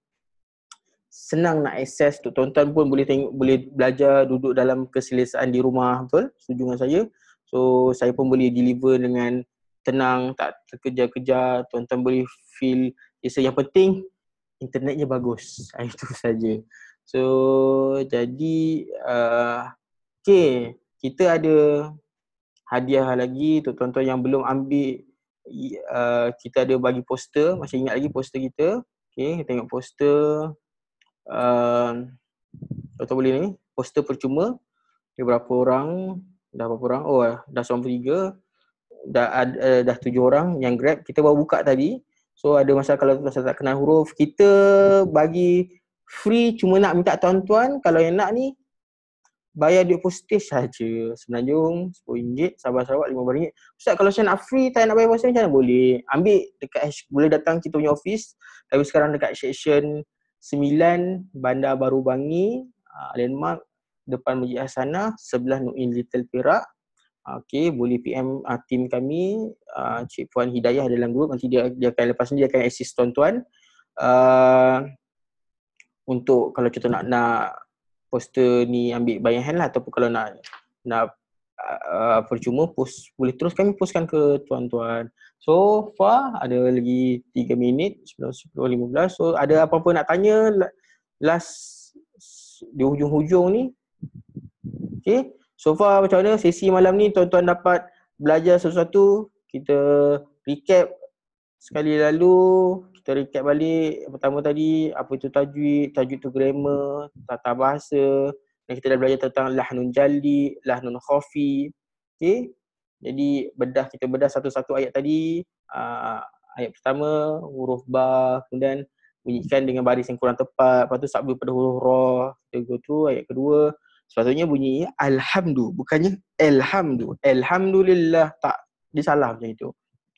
senang nak akses untuk tuan-tuan pun boleh tengok, boleh belajar duduk dalam keselesaan di rumah. Betul? Setuju dengan saya? So saya pun boleh deliver dengan tenang, tak terkejar-kejar. Tuan-tuan boleh feel yang penting internetnya bagus. Itu saja. So jadi okay, kita ada hadiah lagi untuk tuan-tuan yang belum ambil. Kita ada bagi poster, masih ingat lagi poster kita? Okay, tengok poster. Tuan-tuan boleh ni, poster percuma. Berapa orang? Dah berapa orang? Oh, dah 93. Dah 7 orang yang grab. Kita baru buka tadi. So ada masalah kalau tuan-tuan tak kenal huruf, kita bagi free, cuma nak minta tuan-tuan kalau yang nak ni bayar duit postage saja. Semenanjung RM10, Sabah-Sarawak RM15. Ustaz, kalau saya nak free, tak nak bayar postage macam mana? Boleh. Ambil dekat, boleh datang kita punya office. Tapi sekarang dekat section 9 Bandar Baru Bangi, landmark depan Masjid Hasanah, sebelah Nu'in Little Perak. Okay, boleh PM tim kami, Cik Puan Hidayah dalam grup. Nanti dia akan, lepas ni dia akan assist tuan-tuan. Untuk kalau contoh nak poster ni ambil by hand lah, ataupun kalau nak percuma post, boleh terus kami postkan ke tuan-tuan. So far ada lagi 3 minit, 10:15. So ada apa-apa nak tanya last di hujung-hujung ni? Okay, so far macam mana sesi malam ni? Tuan-tuan dapat belajar sesuatu? Kita recap sekali lalu. Kita recap balik. Pertama tadi, apa itu tajwid? Tajwid itu grammar, tata bahasa. Dan kita dah belajar tentang lahnun jalli, lahnun khafi. Okay, jadi kita bedah satu-satu ayat tadi. Ayat pertama, huruf ba, kemudian bunyikan dengan baris yang kurang tepat. Lepas tu sabdu pada huruf ra. Kita go through ayat kedua. Sepatutnya bunyi alhamdu, bukannya alhamdu. Alhamdulillah, tak, dia salah macam itu.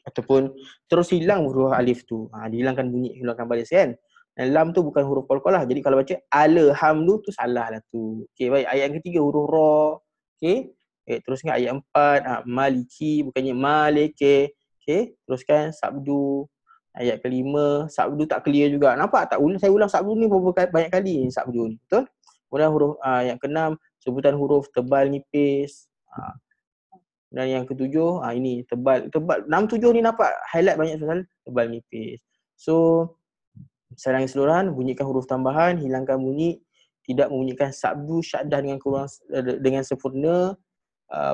Ataupun terus hilang huruf alif tu. Dihilangkan bunyi, hilangkan baris kan. Dan lam tu bukan huruf qalqalah. Jadi kalau baca alhamdu tu salah lah tu. Okey, baik. Ayat yang ketiga huruf ra. Okey. Teruskan ayat 4, maliki bukannya malike. Okey, teruskan sabdu. Ayat kelima, sabdu tak clear juga. Nampak tak? Saya ulang sabdu ni banyak kali sabdu ni. Betul? Kemudian huruf yang keenam, sebutan huruf tebal nipis. Dan yang ketujuh, ini tebal. 6, 7 ni nampak highlight banyak soal tebal nipis. So secara keseluruhan, bunyikan huruf tambahan, hilangkan bunyi, tidak membunyikan sabdu syaddah dengan sempurna,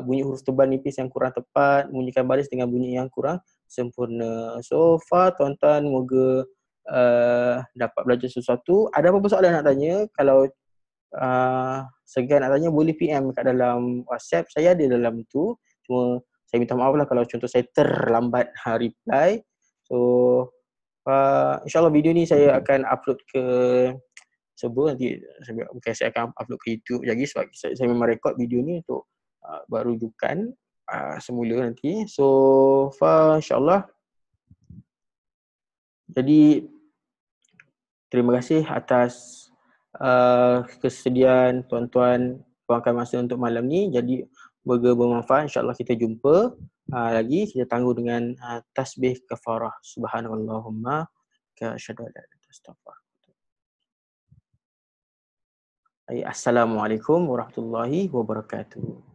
bunyi huruf tebal nipis yang kurang tepat, bunyikan baris dengan bunyi yang kurang sempurna. So far tuan-tuan moga dapat belajar sesuatu. Ada apa-apa soalan nak tanya? Kalau segan nak tanya boleh PM kat dalam WhatsApp, saya ada dalam tu. Cuma saya minta maaf lah kalau contoh saya terlambat reply. So InsyaAllah video ni saya akan upload ke server nanti saya akan upload ke YouTube lagi sebab saya memang record video ni untuk baru rujukan semula nanti. So far insyaAllah. Jadi terima kasih atas kesediaan tuan-tuan luangkan masa untuk malam ni. Jadi bermanfaat. InsyaAllah kita jumpa lagi. Kita tangguh dengan tasbih kafarah. Subhanallahumma ka asyhadu an la ilaha illa anta astaghfiruka. Assalamualaikum warahmatullahi wabarakatuh.